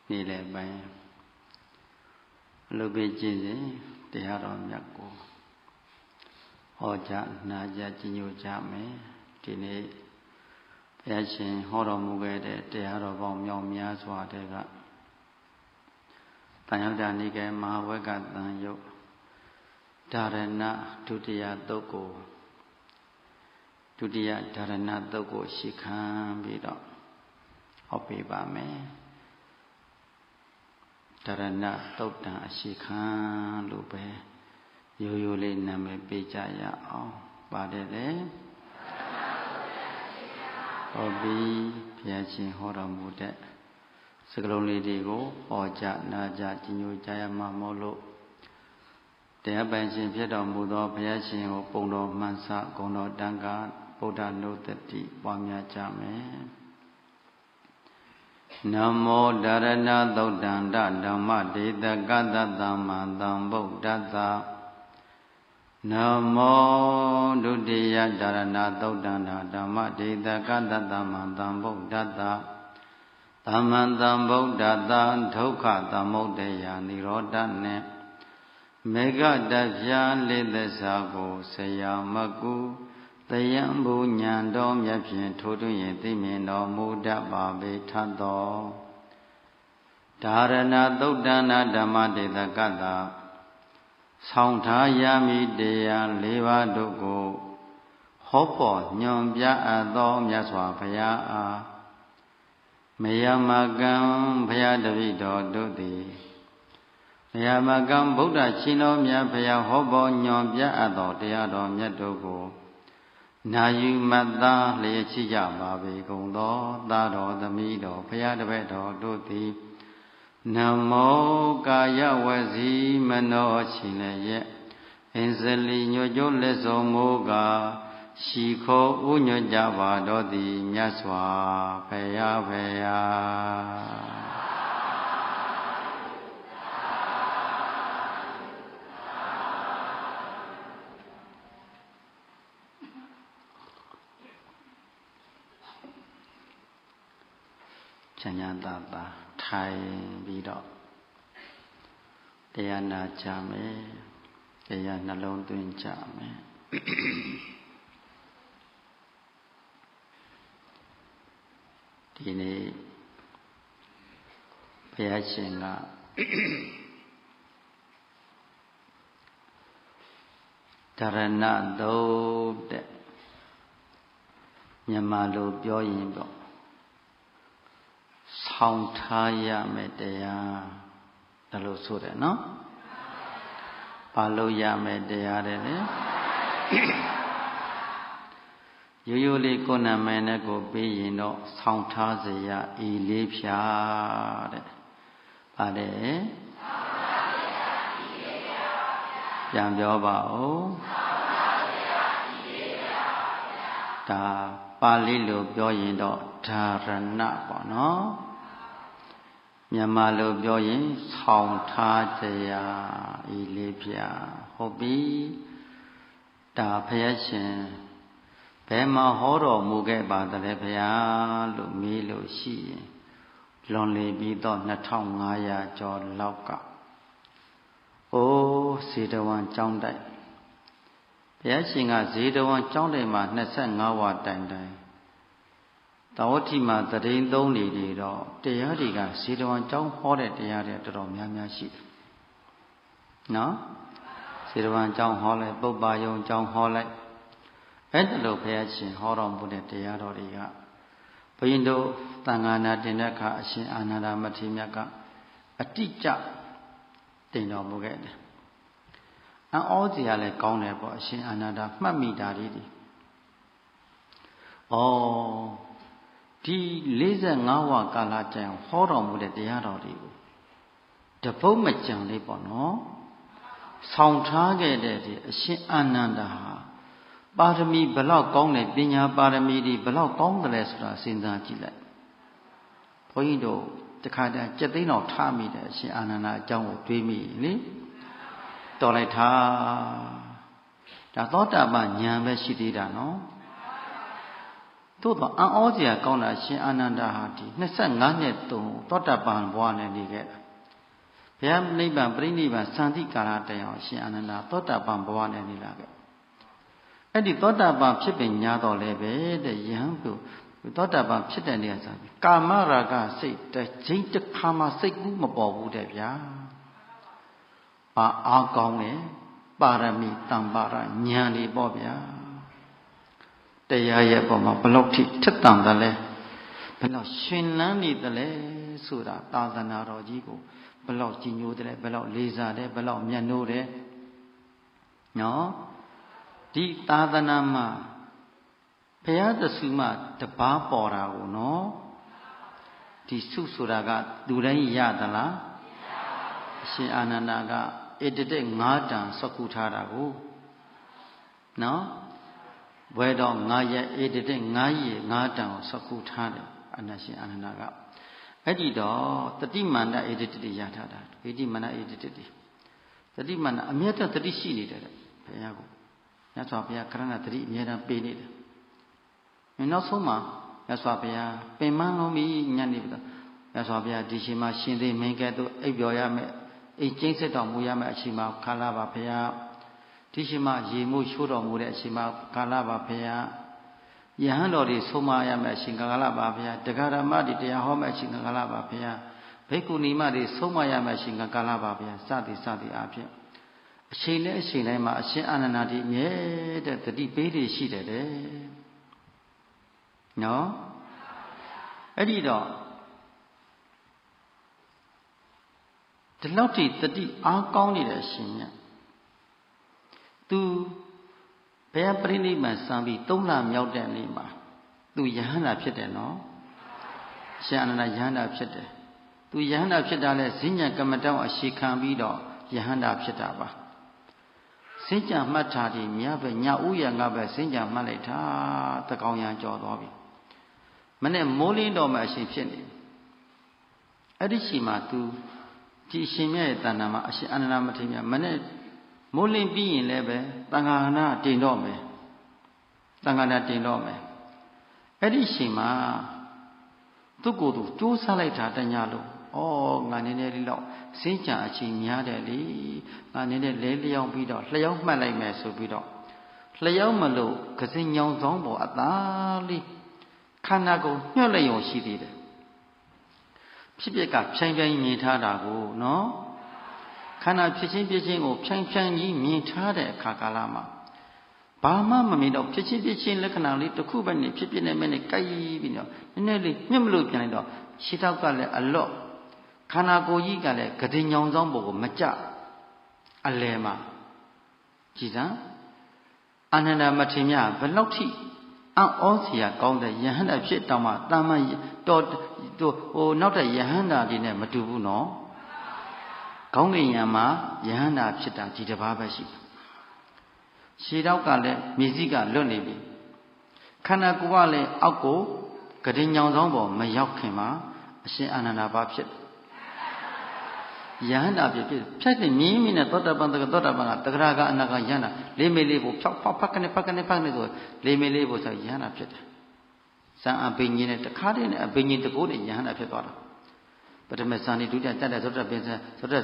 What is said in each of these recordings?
နေလည်းပိုင်းလူပိကျင့်စဉ်တရားတော်မြတ်ကိုဟောကြားနာကြားကြီးညိုကြမယ်ဒီနေ့ဘုရားရှင်ဟောတော်မူခဲ့တဲ့တရားတော်ပေါင်းမြောက်များစွာတဲ့ကတန်ရောက်တာနိကေမဟာဝက္ကတန်ယုတ်ဒါရဏဒုတိယသုတ်ကိုဒုတိယဒါရဏသုတ်ကိုရှေ့ခံပြီးတော့ဟောပေးပါမယ်ဒါရဏသုတ်တံအရှေ့ခံလို့ပဲရိုးရိုးလေးနာမည်ပေးကြရအောင်ပါတယ်လေဟောပြီးဘုရားရှင်ဟောတော်မူတဲ့စကားလုံးလေးတွေကိုဟောကြားနာကြားကြီးညိုကြရမှာမို့လို့တရားပိုင်ရှင်ဖြစ်တော်မူသောဘုရားရှင်ကိုပုံတော်မှန်စဂုဏ်တော်တန်ခါဗုဒ္ဓနုတ္တိပွားများကြမယ်နမောဒါရဏသုတ်တံဓမ္မဒေတကတသမ္မာသမ္ဗုဒ္ဓတ္တနမောဒုတိယဒါရဏသုတ်တံဓမ္မဒေတကတသမ္မာသမ္ဗုဒ္ဓတ္တသမ္မာသမ္ဗုဒ္ဓတ္တဒုက္ခသမုဒယနိရောဓနှင့်မေဃတပြာလေးသစ္စာကိုဆရာမကုတယံဘူညာတော်မြတ်ဖြင့်ထိုးထွင်းရင်သိမြင်တော်မူတတ်ပါပေထသောဒါရဏသုတ်တံဓမ္မဒေသကတ္တဆောင်းထားရမည်တရား၄ပါးတို့ကိုဟောပေါ်ညွန်ပြအပ်သောမြတ်စွာဘုရားအားမယမကံဘုရားတပည့်တော်တို့သည်မယမကံဗုဒ္ဓရှင်တော်မြတ်ဘုရားဟောပေါ်ညွန်ပြအပ်သောတရားတော်မြတ်တို့ကိုနာယူမတ်သားလျက်ရှိကြပါပေကုန်သောသားတော်သမီးတော်ဘုရားတပည့်တော်တို့သည်နမောကာယဝစီမနောရှင်လည်းရဲ့အင်းစလီညွတ်ကျိုးလက်စုံမိုးကရှိခိုးဥညွတ်ကြပါတော်သည်မြတ်စွာဘုရားဘုရားချမ်းသာသာထိုင်ပြီးတော့တရားနာကြမယ်တရားနှလုံးသွင်းကြမယ်ဒီနေ့ဘုရားရှင်ကဒါရဏသုတ်တဲ့မြန်မာလိုပြောရင်ပေါ့ဆောင်းထားရမယ်တရားဒါလို့ဆိုတယ်နော်ဘာလို့ရမယ်တရားတဲ့လေရိုးရိုးလေးကိုယ်နာမည်နဲ့ကိုပြီးရင်တော့ဆောင်းထားစရာဤလေးဖြာတဲ့ပါတယ်ပြန်ပြောပါဦးဒါပါဠိလိုပြောရင်တော့ဒါရဏပေါ့နော်မြန်မာလိုပြောရင်ဆောင်းထားစရာဤလေးဖြာဟုတ်ပြီဒါဘုရားရှင်ဘယ်မှာဟောတော်မူခဲ့ပါသလဲဘုရားလို့မေးလို့ရှိရင်လွန်လေပြီးတော့2500ကျော်လောက်ကအိုးဇေတဝန်ကျောင်းတိုက်ဘုရားရှင်ကဇေတဝန်ကျောင်းတိုက်မှာ25ဝတိုင်တိုင်တာဝတိမှာတရင်သုံးနေတော့တရားတွေကဇေတဝန်ကျောင်းဟောတဲ့တရားတွေတော်တော်များများရှိတယ်နော်ဇေတဝန်ကျောင်းဟောလိုက်ပုပ္ပါယုံကျောင်းဟောလိုက်အဲ့ဒါလို့ဘုရားရှင်ဟောတော်မူတဲ့တရားတော်တွေကဘုရင်တို့သံဃာနာတင်တဲ့အခါအရှင်အာနန္ဒမထေရမြတ်ကအတိအကျတင်တော်မူခဲ့တယ်။အောစရာလည်းကောင်းတယ်ပေါ့အရှင်အာနန္ဒမှတ်မိတာလေးတွေ။ဩဒီ45ဝကာလကျန်ဟောတော်မူတဲ့တရားတော်တွေကိုတပုတ်မကြံလေးပေါ့နော်။ဆောင်ထားခဲ့တဲ့ဒီအရှင်အာနန္ဒဟာပါရမီဘလောက်ကောင်းတယ်ပညာပါရမီတွေဘလောက်ကောင်းတယ်လဲဆိုတာစဉ်းစားကြည့်လိုက်ဘုန်းကြီးတို့တခါတည်းစက်သိန်းတော်ထားမိတယ်အရှင်အာနန္ဒအကြောင်းကိုတွေးမိလေတော်လိုက်တာဒါသောတာပန်ဉာဏ်ပဲရှိသေးတာနော် သို့တော့အံ့ဩစရာကောင်းတာရှင်အာနန္ဒာဟာဒီ25နှစ်တုန်းသောတပန်ဘဝနဲ့နေခဲ့တာဘုရားနိဗ္ဗာန်ပြိဋိဘံစံတိကာလတရားရှင်အာနန္ဒာသောတပန်ဘဝနဲ့နေလာခဲ့အဲ့ဒီသောတပန်ဖြစ်ပင်ညာတော်လည်းပဲတဲ့ယဟန်ကိုသောတပန်ဖြစ်တဲ့နေရာဆိုပြီးကာမရာဂစိတ်တစ်ချိန်တစ်ခါမှစိတ်ကူးမပေါ်ဘူးတဲ့ဗျာအားကောင်းတယ်ပါရမီတမ္ပါရဉာဏ်တွေပေါ့ဗျာတရားရဲ့ပုံမှာဘလောက်ထိထက်တန်တယ်လဲဘလောက်ရှင်လန်းနေတယ်လဲဆိုတာသာသနာတော်ကြီးကိုဘလောက်ကြည်ညိုတယ်လဲဘလောက်လေးစားတယ်ဘလောက်မြတ်နိုးတယ်နော်ဒီသာသနာမှာဘုရားသခင်မှတပါးပေါ်တာကိုနော်ဒီစုဆိုတာကလူတိုင်းရသလားအရှင်အာနန္ဒာကဧတတိ9တန်စကုထားတာကိုနော်ဘွယ်တော့9ရက်ဧတတိ9ရက်9တန်ကိုစကုထားတယ်အနရှင်အာနန္ဒာကအဲ့ဒီတော့တတိမန္တဧတတိရထားတာဧတိမန္တဧတတိတတိမန္တအမြဲတမ်းတတိရှိနေတယ်ဘုရားကိုမြတ်စွာဘုရားကရဏတတိအမြဲတမ်းပေးနေတယ်နောက်ဆုံးမှာမြတ်စွာဘုရားပင်မလုံးပြီးညံ့နေပြီတော့မြတ်စွာဘုရားဒီချိန်မှာရှင်သေးမင်းကဲ့သို့အိပ်ပျော်ရမယ်အိမ်ကျင်းစစ်တော်မူရမယ်အချိန်မှာခါလာပါဘုရားဒီချိန်မှာရေမိုးချိုးတော်မူတဲ့အချိန်မှာခါလာပါဘုရားယဟန်တော်တွေဆုံးမရမယ်အချိန်ကာလပါဘုရားတရားဓမ္မတွေတရားဟောမယ်အချိန်ကာလပါဘုရားဘိက္ခုနီမတွေဆုံးမရမယ်အချိန်ကာလပါဘုရားစသည်အားဖြင့်အချိန်နဲ့အချိန်တိုင်းမှာအရှင်အာနန္ဒာဒီအမြဲတဲ့တတိပေးတွေရှိတယ်တဲ့နော်အဲ့ဒီတော့ဒီလောက်ထိတတိအားကောင်းနေတဲ့အရှင်မြတ်သူဘယ်ပြိဋိဘံစံပြီး3လမြောက်တဲ့နေ့မှာသူယဟန္တာဖြစ်တယ်နော်ရှင်အာနန္ဒာယဟန္တာဖြစ်တယ်သူယဟန္တာဖြစ်တာလဲဈဉ္ဉံကမ္မတောင်းအရှိခံပြီးတော့ယဟန္တာဖြစ်တာပါစဉ္ကြံမှတ်ထားတယ်မြတ်ပဲညဥ်ရငါပဲစဉ္ကြံမှတ်လိုက်တာတကောင်ရံကြော်သွားပြီမနဲ့မိုးလင်းတော်မှအရှင်ဖြစ်နေအဲ့ဒီချိန်မှာသူဒီရှင်မြတ်ရဲ့တဏ္ဍာမှာအရှင်အာနန္ဒာမထေရမြတ်မနဲ့မိုးလင်းပြီးရင်လည်းပဲတန်ခါနာတင်တော့မယ်တန်ခါနာတင်တော့မယ်အဲ့ဒီချိန်မှာသူ့ကိုယ်သူစူးစမ်းလိုက်တာတညာလို့ဩငါနည်းနည်းလေးတော့စဉ္ကြံအချိန်များတယ်လေငါနည်းနည်းလဲလျောင်းပြီးတော့လျောင်းမှတ်လိုက်မယ်ဆိုပြီးတော့လျောင်းမလို့ကစင်ညောင်ဆောင်ပေါ်အသာလေးခန္ဓာကိုယ်ညှော့လိုက်ရုံရှိသေးတယ်ဖြစ်ပျက်ကဖြိုင်ဖြိုင်မြင်ထားတာကိုနော်ခန္ဓာဖြစ်ချင်းပြချင်းကိုဖြိုင်ဖြိုင်ကြီးမြင်ထားတဲ့အခါကာလမှာဘာမှမမြင်တော့ဖြစ်ချင်းပြချင်းလက္ခဏာလေးတစ်ခုပဲနေဖြစ်ပြနေမဲ့နေကြိုက်ပြီးတော့နည်းနည်းလေးညှက်မလို့ပြန်လိုက်တော့ခြေထောက်ကလည်းအလော့ခန္ဓာကိုယ်ကြီးကလည်းကတိညောင်ဆောင်ပေါ်ကိုမကြအလယ်မှာကြည်စမ်းအာနန္ဒာမထေရမြတ်ဘယ်လောက်ထိအံ့ဩစရာကောင်းတဲ့ယဟန္တာဖြစ်တောင်မှတာမန်တော်ဟိုနောက်တဲ့ယဟန္တာတွေနဲ့မတူဘူးနော်ခေါင်းငင်ရံမှာယဟန္တာဖြစ်တာဒီတစ်ပါးပဲရှိတယ်ခြေထောက်ကလည်းမြေစည်းကလွတ်နေပြီခန္ဓာကိုယ်ကလည်းအောက်ကိုကတိညောင်ဆောင်ပေါ်မရောက်ခင်မှာအရှင်အာနန္ဒာဘာဖြစ်ယဟန္တာဖြစ်ဖြတ်တဲ့မြင်းမြင်းနဲ့သောတာပန်ကတဂရကအနာကယဟန္တာလေးမေလေးဖို့ဖြောက်ဖက်ကနေဆိုလေးမေလေးဖို့ဆိုယဟန္တာဖြစ်တယ်ဇံအဘိညာဉ်နဲ့တခါတည်းနဲ့အဘိညာဉ်တကိုးနဲ့ယဟန္တာဖြစ်သွားတာပထမဇန်နေဒုတိယတက်တဲ့သောတာပင်ဇ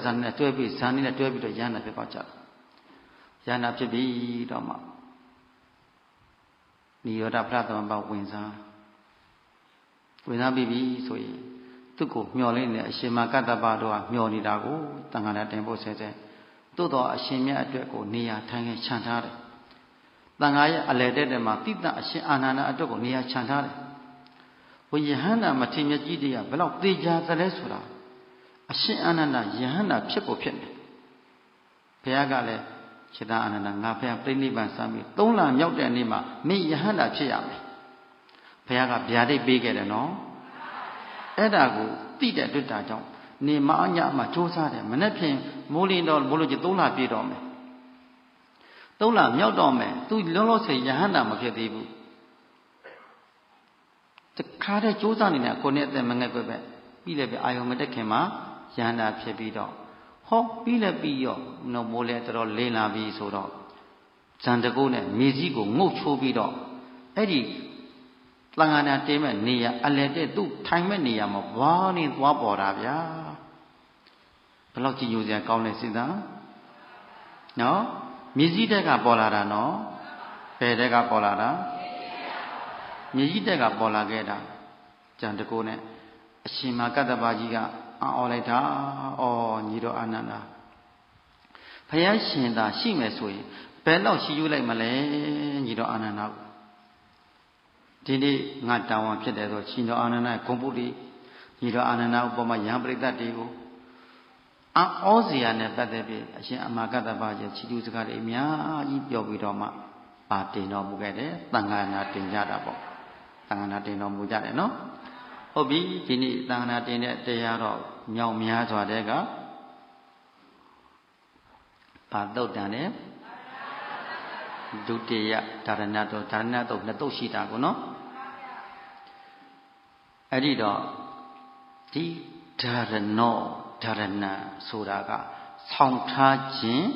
န်နဲ့တွဲပြီးဇန်နေနဲ့တွဲပြီးတော့ယဟန္တာဖြစ်သွားကြတယ်ယဟန္တာဖြစ်ပြီးတော့မှနိရောဓဖလားသမဘဝင်စားပြီးပြီဆိုရင်သူ့ကိုမျောလင်းနေအရှင်မကတ္တပတို့ကမျောနေတာကိုတန်ခါရတင်ဖို့ဆဲသို့တော်အရှင်မြတ်အတွက်ကိုနေရာထိုင်ခင်းခြံထားတယ်တန်ခါရဲ့အလယ်တဲ့မှာတိတ္တအရှင်အာနန္ဒာအတွက်ကိုနေရာခြံထားတယ်ဝိယဟန္တာမထေရမြတ်ကြီးတွေကဘယ်လောက်သေချာသလဲဆိုတာအရှင်အာနန္ဒာယဟန္တာဖြစ်ကိုဖြစ်နေဘုရားကလည်းခြေသာအာနန္ဒာငါဘုရားပြိဋိဘံစမ်းပြီး3လမြောက်တဲ့နေ့မှာမင်းယဟန္တာဖြစ်ရမယ်ဘုရားကဗျာဒိတ်ပေးခဲ့တယ်နော်အဲ့ဒါကိုသိတဲ့အတွက်ဒါကြောင့်နေမအညမှာစ조사တယ်မနေ့ဖြင့်မိုးလင်းတော့မိုးလို့ကျ3လပြည့်တော့မယ်3လမြောက်တော့မယ်သူလုံးလုံးစေယဟန္တာမဖြစ်သေးဘူးတခါတည်းစ조사နေတဲ့ကိုနဲ့အသက်မငဲ့ပဲပြီးလည်းပဲအာယုံမတက်ခင်မှာယဟန္တာဖြစ်ပြီးတော့ဟောပြီးလည်းပြီးရောနော်မိုးလည်းတော်တော်လင်းလာပြီဆိုတော့ဇန်တကုတ်နဲ့မြေကြီးကိုငုတ်ချိုးပြီးတော့အဲ့ဒီ သံဃာနာတင်းမဲ့နေရအလဲတဲ့သူ့ထိုင်မဲ့နေရမှာဘာနေသွားပေါ်တာဗျာဘယ်လောက်ကြည်ညိုစရာကောင်းလဲစဉ်းစားနော်မြေကြီးတက်ကပေါ်လာတာနော်ဘယ်တက်ကပေါ်လာတာမြေကြီးတက်ကပေါ်လာခဲ့တာကြံတကိုးနဲ့အရှင်မကတ္တပါကြီးကအော်လိုက်တာအော်ညီတော်အာနန္ဒာဘုရားရှင်သာရှိမယ်ဆိုရင်ဘယ်တော့ရှိယူလိုက်မလဲညီတော်အာနန္ဒာဒီနေ့ငါတောင်းဝန်ဖြစ်တယ်ဆိုရှင်တော်အာနန္ဒာဂုံပုတ္တိညီတော်အာနန္ဒာဥပမာယံပရိသတ်တွေကိုအောစရာနဲ့ပတ်သက်ပြီးအရှင်အမကတ္တပါရဲ့ချီးကျူးစကားတွေအများကြီးပြောပြီးတော့မှပါတင်တော်မူခဲ့တယ်သံဃာနာတင်ကြတာပေါ့သံဃာနာတင်တော်မူကြတယ်နော်ဟုတ်ပြီဒီနေ့သံဃာနာတင်တဲ့တရားတော့မြောက်များစွာတဲ့ကဘာတုတ်တန်လဲဒုတိယဒါရဏတုတ်နှစ်တုတ်ရှိတာကိုနော်အဲ့ဒီတော့ဒီဒါရဏဆိုတာကဆောင်းထားခြင်း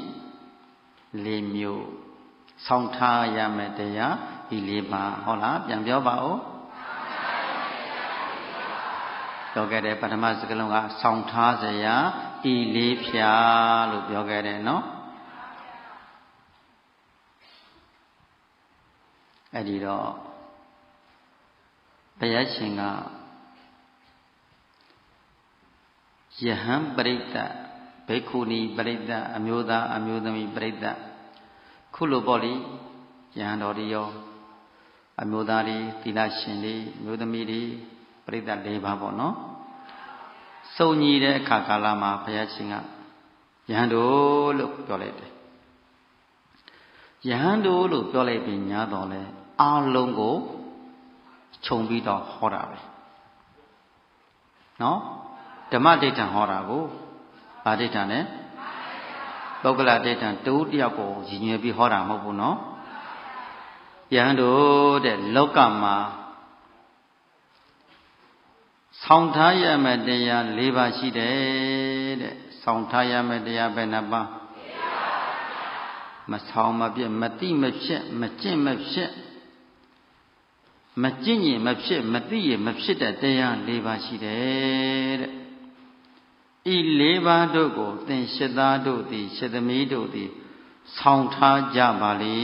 ၄မျိုးဆောင်းထားရမယ်တရားဒီ၄ပါးဟုတ်လားပြန်ပြောပါဦးပြောခဲ့တယ်ပထမစကားလုံးကဆောင်းထားစရာဤလေးဖြာလို့ပြောခဲ့တယ်နော်အဲ့ဒီတော့ဘုရားရှင်ကယဟန်ပရိသတ်ဘေခုနီပရိသတ်အမျိုးသားအမျိုးသမီးပရိသတ်ခုလိုပေါ့လေယဟန်တော်တွေရောအမျိုးသားတွေသီလရှင်တွေအမျိုးသမီးတွေပရိသတ်၄ပါးပေါ့နော်စုံညီတဲ့အခါကာလမှာဘုရားရှင်ကယဟန်တို့လို့ပြောလိုက်တယ်ယဟန်တို့လို့ပြောလိုက်ပြီးညာတော်လဲအားလုံးကိုခြုံပြီးတော့ဟောတာပဲနော်ဓမ္မဒိဋ္ဌံဟောတာကိုဗာဒိဋ္ဌံနဲ့ပုဂ္ဂလဒိဋ္ဌံတူတယောက်ကိုရည်ညွှန်းပြီးဟောတာမဟုတ်ဘူးနော်ယဟန်တို့တဲ့လောကမှာဆောင်းထားရမယ့်တရား၄ပါးရှိတယ်တဲ့ဆောင်းထားရမယ့်တရားဘယ်နှပါးမဆောင်းမပြည့်မတိမဖြစ်မကျင့်မဖြစ်မကျင့်ရင်မဖြစ်မသိရင်မဖြစ်တဲ့တရား၄ပါးရှိတယ်တဲ့ဤ၄ပါးတို့ကိုသင်ရှစ်သားတို့သည်ရှစ်သမီးတို့သည်ဆောင်းထားကြပါလေ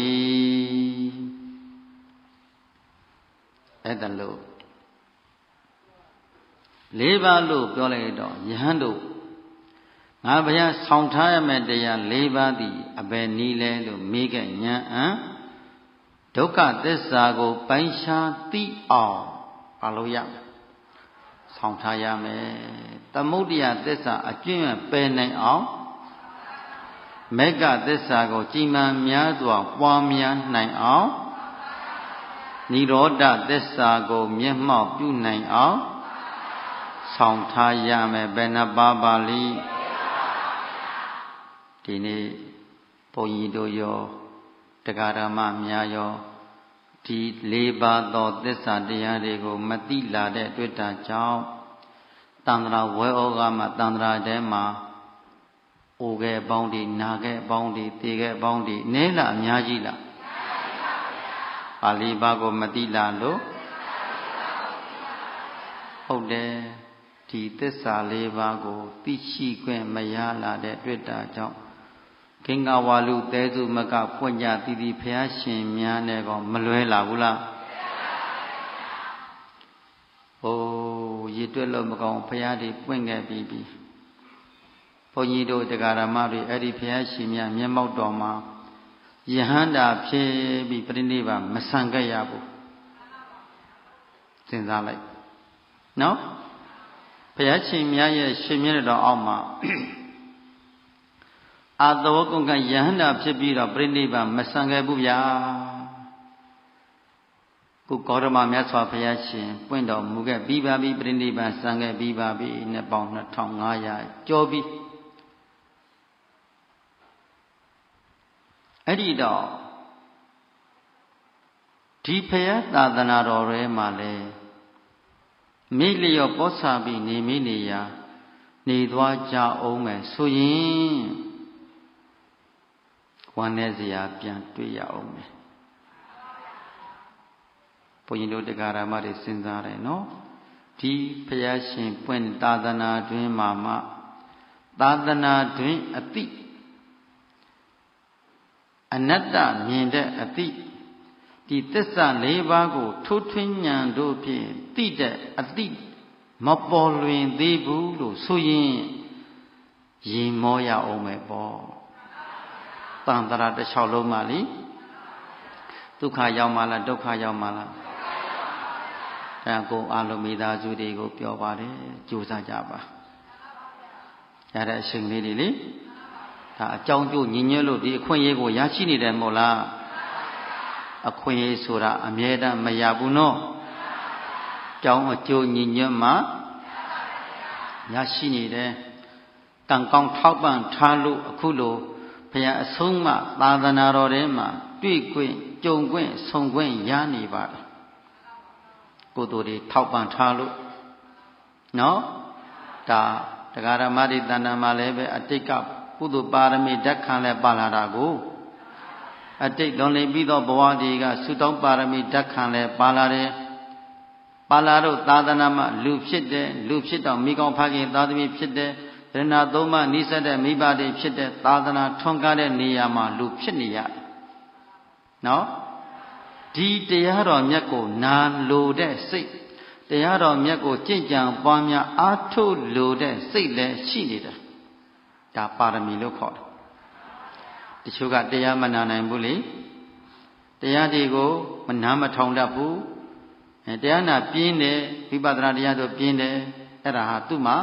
အဲ့ဒါလို့၄ပါးလို့ပြောလိုက်တော့ယဟန်တို့ငါဘုရားဆောင်းထားရမယ့်တရား၄ပါးသည်အဘယ်နည်းလဲလို့မေးခဲ့ညာဒုက္ခသစ္စာကိုပိုင်းခြားသိအောင်ပါလို့ရမယ်ဆောင်းထားရမယ်သမုဒ္ဒယသစ္စာအကျွင့်ပယ်နိုင်အောင်မေဃသစ္စာကိုကြည်မှန်များစွာပွားများနိုင်အောင်និရောဓသစ္စာကိုမျက်မှောက်ပြုနိုင်အောင်ဆောင်းထားရမယ်ဘယ်နှပါးပါလိဒီနေ့ဘုန်းကြီးတို့ရောတရားဓမ္မများရောဒီ၄ပါးသောသစ္စာတရားတွေကိုမသိလာတဲ့တွေ့တာကြောင့်တန္တရာဝဲဩဃမှာတန္တရာထဲမှာအိုခဲ့ပေါင်းဒီနာခဲ့ပေါင်းဒီသေခဲ့ပေါင်းဒီနဲလာအများကြီးလားပါဠိပါကိုမသိလာလို့ဟုတ်တယ်ဒီသစ္စာ၄ပါးကိုသိရှိခွင့်မရလာတဲ့တွေ့တာကြောင့်ဂင်္ဂဝါလူသဲစုမကပွင့်ကြတည်တည်ဘုရားရှင်များနဲ့ကောမလွဲလာဘူးလားဟိုရည်တွက်လို့မကောင်းဘုရားတွေပွင့်ခဲ့ပြီးပြီဘုန်းကြီးတို့တရားဓမ္မတွေအဲ့ဒီဘုရားရှင်များမျက်မှောက်တော်မှာယဟန္တာဖြစ်ပြီးပြိဋိဘမဆံခဲ့ရဘူးစဉ်းစားလိုက်နော်ဘုရားရှင်များရဲ့ရှင်မျက်နှာတော်အောက်မှာအာသဝကုံကယဟန္တာဖြစ်ပြီးတော့ပြိဋိဘမဆံခဲ့ဘူးဗျာခုဂေါတမမြတ်စွာဘုရားရှင်ပွင့်တော်မူခဲ့ပြီးပါပြီပြိဋိဘဆံခဲ့ပြီးပါပြီနှစ်ပေါင်း2500ကျော်ပြီအဲ့ဒီတော့ဒီဘုရားသာသနာတော်ထဲမှာလဲမိလျော့ပောစာပြီးနေမိနေရာနေသွားကြအောင်မယ်ဆိုရင်ဝမ်းနည်းစရာပြန်တွေ့ရအောင်မယ်ဘ ုန်းကြီးတို့တရားဓမ္မတွေစဉ်းစားတယ်နော်ဒီဘုရားရှင်ပွင့်သာသနာတွင်မှာမှသာသနာတွင်အတိအနတ္တမြင်တဲ့အတိဒီသစ္စာ၄ပါးကိုထိုးထွင်းဉာဏ်တို့ဖြင့်သိတဲ့အတိမပေါ်လွင်သေးဘူးလို့ဆိုရင်ရင်မောရအောင်မယ်ပေါ့တန်ត្រာတစ်လျှောက်လုံးမှလေဒုက္ခရောက်မှလားဒုက္ခရောက်မှလားဒါကိုအလုံးမိသားစုတွေကိုပြောပါတယ်ကြိုးစားကြပါရတဲ့အချိန်လေးတွေလေဒါအကြောင်းကျိုးညီညွတ်လို့ဒီအခွင့်အရေးကိုရရှိနေတယ်မဟုတ်လားအခွင့်အရေးဆိုတာအမြဲတမ်းမရဘူးနော်ကြောင်းအကျိုးညီညွတ်မှရရှိနေတယ်ကံကောင်းထောက်ပံ့ထားလို့အခုလိုဘုရားအဆုံးမသာသနာတော်ထဲမှာတွေ့ခွင့်ကြုံခွင့်ဆုံခွင့်ရနေပါတယ်ကိုယ်တို့တွေထောက်ပံ့ထားလို့နော်ဒါတရားဓမ္မတွေတဏ္ဍာမှာလည်းပဲအတိတ်ကကုသိုလ်ပါရမီဓာတ်ခံလဲပါလာတာကိုအတိတ်လွန်လည်ပြီးသောဘဝတွေကသုတောင်းပါရမီဓာတ်ခံလဲပါလာတယ်ပါလာတော့သာသနာမှာလူဖြစ်တယ်လူဖြစ်တော့မိကောင်းဖခင်သာသမီဖြစ်တယ်ရဏသုံးပါးနိစ္စတဲ့မိဘတွေဖြစ်တဲ့သာသနာထွန်းကားတဲ့နေရာမှာလူဖြစ်နေရတယ်နော်ဒီတရားတော်မြတ်ကိုနာလိုတဲ့စိတ်တရားတော်မြတ်ကိုကြင်ကြံပွားများအားထုတ်လိုတဲ့စိတ်လည်းရှိနေတယ်ဒါပါရမီလို့ခေါ်တယ်တချို့ကတရားမနာနိုင်ဘူးလေတရားတွေကိုမနာမထောင်တတ်ဘူးတရားနာပြင်းတယ်ဝိပဿနာတရားတို့ပြင်းတယ်အဲ့ဒါဟာသူ့မှာ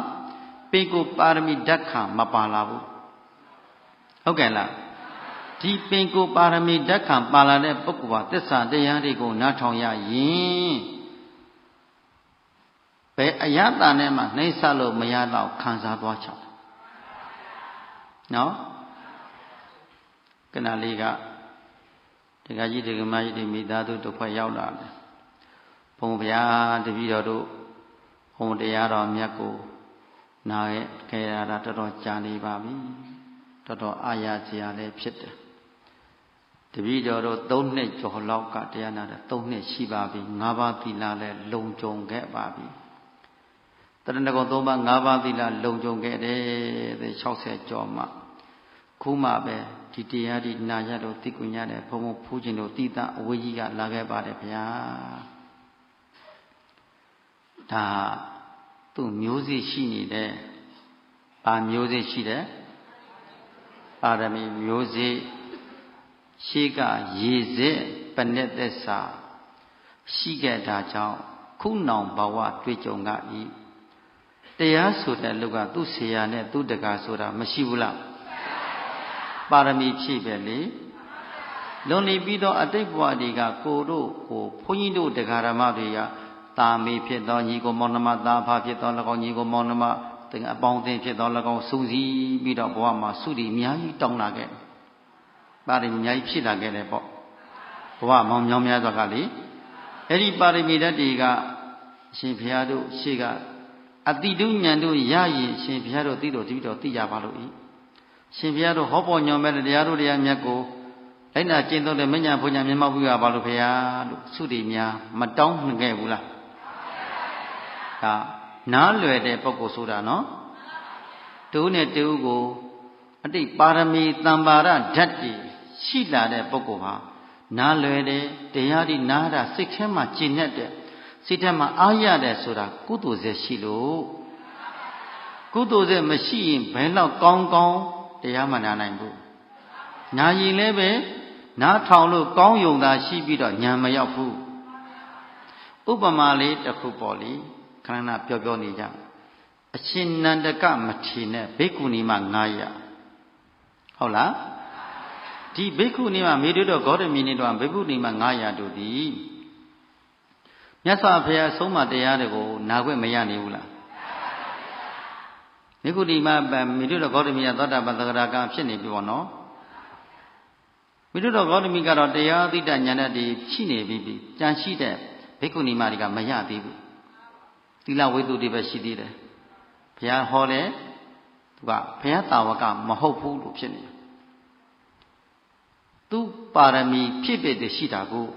ပေကိုပါရမီဓာတ်ခံမပါလာဘူးဟုတ်ကဲ့လားဒီပင်ကိုပါရမီဓာတ်ခံပါလာတဲ့ပုဂ္ဂိုလ်ဟာသစ္စာတရားတွေကိုနားထောင်ရရင်ဘယ်အယတနဲ့မှနှိမ့်ဆက်လို့မရတော့ခံစားသွားချောက်နော်ကနလေးကတက္ကကြီးတက္ကမကြီးတွေမိသားစုတစ်ဖွဲ့ရောက်လာတယ်ဘုံဗျာတပည့်တော်တို့ဘုံတရားတော်မြတ်ကိုနားခဲ့ရတာတော်တော်ကြာနေပါပြီတော်တော်အာရစရာလည်းဖြစ်တယ်တပည့်တော်တို့3နှစ်ကျော်လောက်ကတရားနာတယ်3နှစ်ရှိပါပြီ5ပါးသီလလည်းလုံခြုံခဲ့ပါပြီတရဏဂုံ3ပါး5ပါးသီလလုံခြုံခဲ့တယ်60ကျော်မှခုမှပဲဒီတရားဒီနာရတော့သိကွညတဲ့ဘုံဘုံဖူးခြင်းတို့တိတအဝေးကြီးကလာခဲ့ပါတယ်ဗျာဒါသူ့မျိုးစေ့ရှိနေတဲ့ပါမျိုးစေ့ရှိတယ်ပါရမီမျိုးစေ့ရှိကရေစစ်ပဏ္ဍသစ္စာရှိခဲ့တာကြောင့်ခုနောင်ဘဝတွေ့ကြုံကဤတရားဆိုတဲ့လူကသူ့ဆရာနဲ့သူ့တကာဆိုတာမရှိဘူးလားပါရမီဖြည့်ပဲလေလွန်နေပြီးတော့အတိတ်ဘဝတွေကကိုတို့ကိုဘုန်းကြီးတို့တရားဓမ္မတွေကတာမေဖြစ်သောညီကိုမောင်နှမတာဖဖြစ်သော၎င်းညီကိုမောင်နှမတင်အပေါင်းအသင်းဖြစ်သော၎င်းစူးစီးပြီးတော့ဘဝမှာစုတည်အများကြီးတောင်းလာခဲ့ပါရမီအများကြီးဖြစ်လာခဲ့တယ်ပေါ့ဘဝမောင်မြောင်များစွာကလေအဲ့ဒီပါရမီဓာတ်တွေကအရှင်ဘုရားတို့ရှေ့ကအတိတုဉာဏ်တို့ရရင်ရှင်ဘုရားတို့သိတော့တပည့်တော်သိကြပါလို့ဤရှင်ဘုရားတို့ဟောပေါ်ညွန်မဲ့တရားတို့တရားမြတ်ကိုလိုက်နာကျင့်သုံးတဲ့မဉ္ဇဏ်ဘုညာမျက်မှောက်ပြုရပါလို့ဘုရားလို့သုတိများမတောင်းခဲ့ဘူးလားဒါနားလွယ်တဲ့ပုဂ္ဂိုလ်ဆိုတာနော်တူနဲ့တူကိုအတိတ်ပါရမီတမ္ပါရဓာတ်တွေရှိလာတဲ့ပုဂ္ဂိုလ်ဟာနားလွယ်တယ်တရားဒီနားတာစိတ်ထဲမှာကျင့်တဲ့စိတ်ထဲမှာအားရတယ်ဆိုတာကုသိုလ်စေရှိလို့ကုသိုလ်စေမရှိရင်ဘယ်တော့ကောင်းကောင်းတရားမနာနိုင်ဘူးနာရင်လည်းပဲနားထောင်လို့ကောင်းယုံသာရှိပြီးတော့ဉာဏ်မရောက်ဘူးဥပမာလေးတစ်ခုပေါ့လေခဏပြောနေကြအရှင်နန္ဒကမထေရနဲ့ဘိက္ခုနီမ900ဟုတ်လားဒီဘိက္ခုနီမမေတ္တာဂေါတမီနေတော့ဘိက္ခုနီမ900တို့သည်မြတ်စွာဘုရားဆုံးမတရားတွေကိုနာခွင့်မရနိုင်ဘူးလားဘိက္ခုနီမမေတ္တာဂေါတမီကသောတာပန်သဂရကဖြစ်နေပြီပေါ့နော်မေတ္တာဂေါတမီကတော့တရားအသိတဉာဏ်နဲ့တည်းရှိနေပြီကြံရှိတဲ့ဘိက္ခုနီမတွေကမရသေးဘူးသီလဝိသုဒ္ဓိပဲရှိသေးတယ်ဘုရားဟောတယ်သူကဘုရားတာဝကမဟုတ်ဘူးလို့ဖြစ်နေတယ်သူပါရမီဖြစ်ဖြစ်တည်းရှိတာကို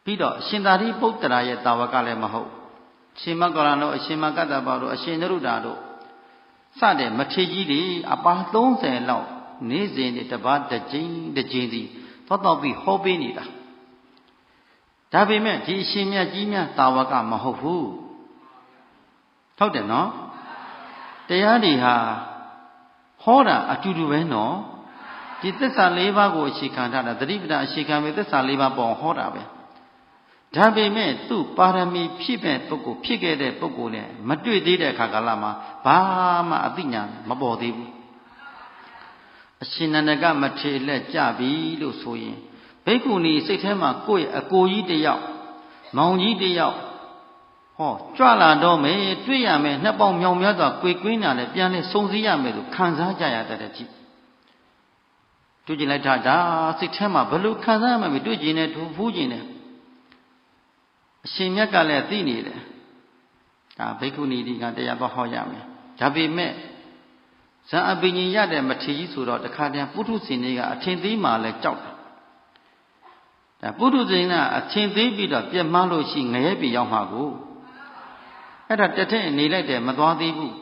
ပြီးတော့အရှင်သာရိပုတ္တရာရဲ့တာဝကလည်းမဟုတ်ရှင်မဂ္ဂလန်တို့အရှင်မကတ္တဗတို့အရှင်နရုဒ္ဓတို့စတဲ့မထေကြီးတွေအပါ30လောက်နေ့စဉ်တပတ်တစ်ကြိမ်စီသောတော့ပြီးဟောပေးနေတာဒါပေမဲ့ဒီအရှင်မြတ်ကြီးများတာဝကမဟုတ်ဘူးဟုတ်တယ်နော်တရားတွေဟာဟောတာအတူတူပဲနော်ဒီသစ္စာ၄ပါးကိုအခြေခံထားတာသတိပဋ္ဌာန်အခြေခံပြီးသစ္စာ၄ပါးပေါ်ဟောတာပဲဒါပေမဲ့သူ့ပါရမီဖြည့်မဲ့ပုဂ္ဂိုလ်ဖြစ်ခဲ့တဲ့ပုဂ္ဂိုလ်နဲ့မတွေ့သေးတဲ့အခါကာလမှာဘာမှအသိဉာဏ်မပေါ်သေးဘူးအရှင်နန္ဒကမထေလက်ကြပြီလို့ဆိုရင်ဘိက္ခုနီစိတ်ထဲမှာကိုယ့်ရဲ့အကိုကြီးတယောက်မောင်ကြီးတယောက်ဟောကြွလာတော့မယ်တွေ့ရမယ်နှစ်ပေါင်းမြောင်များစွာကြွေကွင်းတာနဲ့ပြန်လဲစုံစည်းရမယ်လို့ခံစားကြရတဲ့ကြည့်တွေ့ကျင်လိုက်တာဒါစိတ်ထဲမှာဘလို့ခံစားရမယ်တွေ့ကျင်တယ်ထူဖူးကျင်တယ်အရှင်မြတ်ကလည်းသိနေတယ်ဒါဘိက္ခုနီဒီကတရားတော့ဟောရမယ်ဒါပေမဲ့ဇံအပင်ကြီးရတဲ့မထေကြီးဆိုတော့တခါတည်းပုထုဇဉ်တွေကအထင်သေးမှလည်းကြောက်တယ်ဒါပုထုဇဉ်ကအထင်သေးပြီးတော့ပြက်မှန်းလို့ရှိငရဲပြေရောက်မှာကိုအဲ့ဒါတထက်နေလိုက်တယ်မသွားသေးဘူး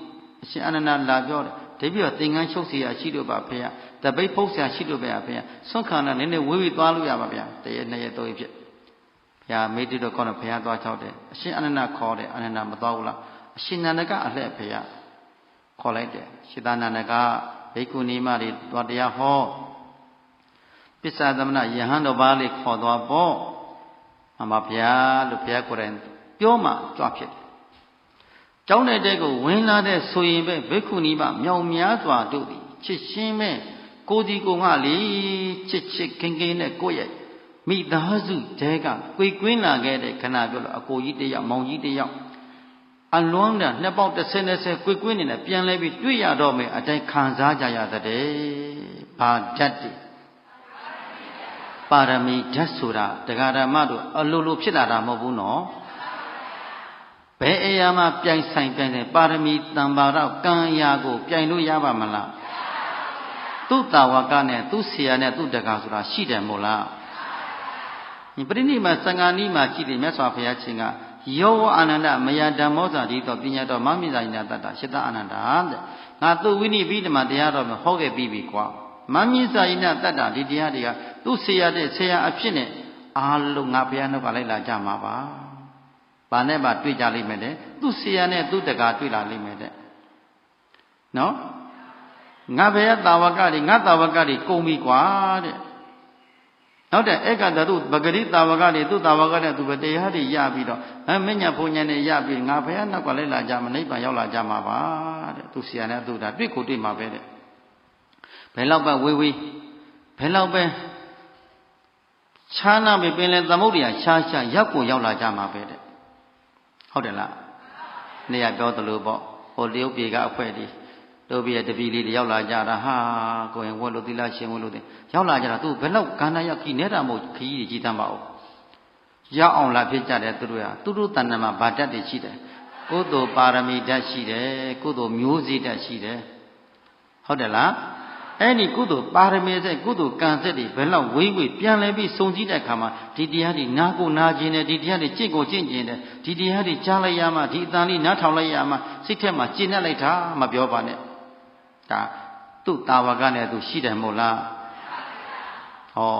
အရှင်အနန္ဒလာပြောတယ်တပည့်တော်သင်္ကန်းချုပ်เสียရှိလို့ပါဖေရတပိတ်ဖုတ်เสียရှိလို့ပဲဖေရဆွန့်ခန္ဓာနည်းနည်းဝေးဝေးသွားလို့ရပါဗျာတရက်နှစ်ရက်သုံးရက်ဖြစ်ဖေရမေတ္တိတော်ကောင်းတော့ဖေရသွားချောက်တယ်အရှင်အနန္ဒခေါ်တယ်အနန္ဒမသွားဘူးလားအရှင်နန္ဒကအလှည့်ဖေရခေါ်လိုက်တယ်ရှင်သာနန္ဒကဘိက္ခုနီမတွေသွားတရားဟောပစ္ဆာသမဏယဟန်တော်ဘာလေးခေါ်သွားပေါ့အမဗျာလို့ဘုရားကိုယ်တိုင်ပြောမှကြွဖြစ်တယ်ကျောင်းတဲ့ကိုဝင်လာတဲ့ဆိုရင်ပဲဘိက္ခုနီမမြောင်များစွာတို့သည်ချစ်ရှင်းမဲ့ကိုဒီကိုငါလေချစ်ချစ်ခင်ခင်နဲ့ကိုယ့်ရဲ့မိသားစုတဲကကွေကွင်းလာခဲ့တဲ့ခဏပြောလို့အကိုကြီးတယောက်မောင်ကြီးတယောက်အလွန်တဲ့နှစ်ပေါက်30ကွေကွင်းနေနဲ့ပြန်လဲပြီးတွေ့ရတော့မယ်အတိုင်းခံစားကြရတဲ့ဘာဓာတ်တွေပါရမီဓာတ်ဆိုတာတရားဓမ္မတို့အလိုလိုဖြစ်လာတာမဟုတ်ဘူးနော်ဘယ်အရာမှပြိုင်ဆိုင်ပြိုင်တယ်ပါရမီတံပါတော့ကံရာကိုပြိုင်လို့ရပါမလားသူ့တာဝကနဲ့သူ့ဆရာနဲ့သူ့တကာဆိုတာရှိတယ်မို့လားဒီပရိနိဗ္ဗာန်စံဃာနီးမှာကြည့်တယ်မြတ်စွာဘုရားရှင်ကယောဝအာနန္ဒမယဓမ္မောဇာတိတော်ပညာတော်မမိဇာညတတ္တရှတအာနန္ဒတဲ့ငါသူ့ဝိနိဗိဓမ္မတရားတော်မှာဟောခဲ့ပြီးပြီကွာမမိဇာညတတ္တဒီတရားတွေကသူ့ဆရာတဲ့ဆရာအဖြစ်နဲ့အားလုံးငါဘုရားနှုတ်ကလိုက်လာကြမှာပါ။ဘာနဲ့မှတွေ့ကြလိမ့်မယ်တဲ့။သူ့ဆရာနဲ့သူ့တကာတွေ့လာလိမ့်မယ်တဲ့။နော်။ငါဘယ်တာဝကတွေငါတာဝကတွေကုန်ပြီကွာတဲ့။နောက်တဲ့ဧကတတုပဂရိတာဝကတွေသူ့တာဝကနဲ့သူပဲတရားတွေရပြီးတော့မညတ်ဘုံညာနဲ့ရပြီးငါဘယ်နောက်ကလိုက်လာကြမနိဗ္ဗာန်ရောက်လာကြမှာပါတဲ့။သူ့ဆရာနဲ့သူ့တာတွေ့ကိုတွေ့မှာပဲတဲ့။ဘယ်လောက်ပဲဝေးဝေးဘယ်လောက်ပဲခြားနာပြီပင်လဲသမုဒ္ဒရာရှားရှားရောက်ကိုရောက်လာကြမှာပဲတဲ့ဟုတ်တယ်လားနေရပြောသလိုပေါ့ဟိုတရုတ်ပြည်ကအဖွဲဒီတို့ပြည်တပီလေးတွေရောက်လာကြတာဟာကိုရင်ဝတ်လို့သီလရှင်ဝတ်လို့တဲ့ရောက်လာကြတာသူဘယ်လောက်ကန္နာရောက်ကြီးနေတာမဟုတ်ခကြီးကြီးတမ်းပါဦးရောက်အောင်လာဖြစ်ကြတယ်သူတို့ကသူတို့တဏ္ဍမှာဗာတတ်တွေရှိတယ်ကုသိုလ်ပါရမီဓာတ်ရှိတယ်ကုသိုလ်မျိုးစေ့ဓာတ်ရှိတယ်ဟုတ်တယ်လားအဲ့ဒီကုသိုလ်ပါရမီစိတ်ကုသိုလ်ကံစိတ်တွေဘယ်လောက်ဝေးဝေးပြန်လဲပြီးစုံစည်းတဲ့အခါမှာဒီတရားတွေနာကိုနာခြင်းနဲ့ဒီတရားတွေကြင့်ကိုကြင့်ခြင်းနဲ့ဒီတရားတွေကြားလိုက်ရမှဒီအတန်လေးနားထောင်လိုက်ရမှစိတ်ထဲမှာကျင့်တတ်လိုက်တာမပြောပါနဲ့ဒါသူ့တာဝကနဲ့သူရှိတယ်မို့လားဟော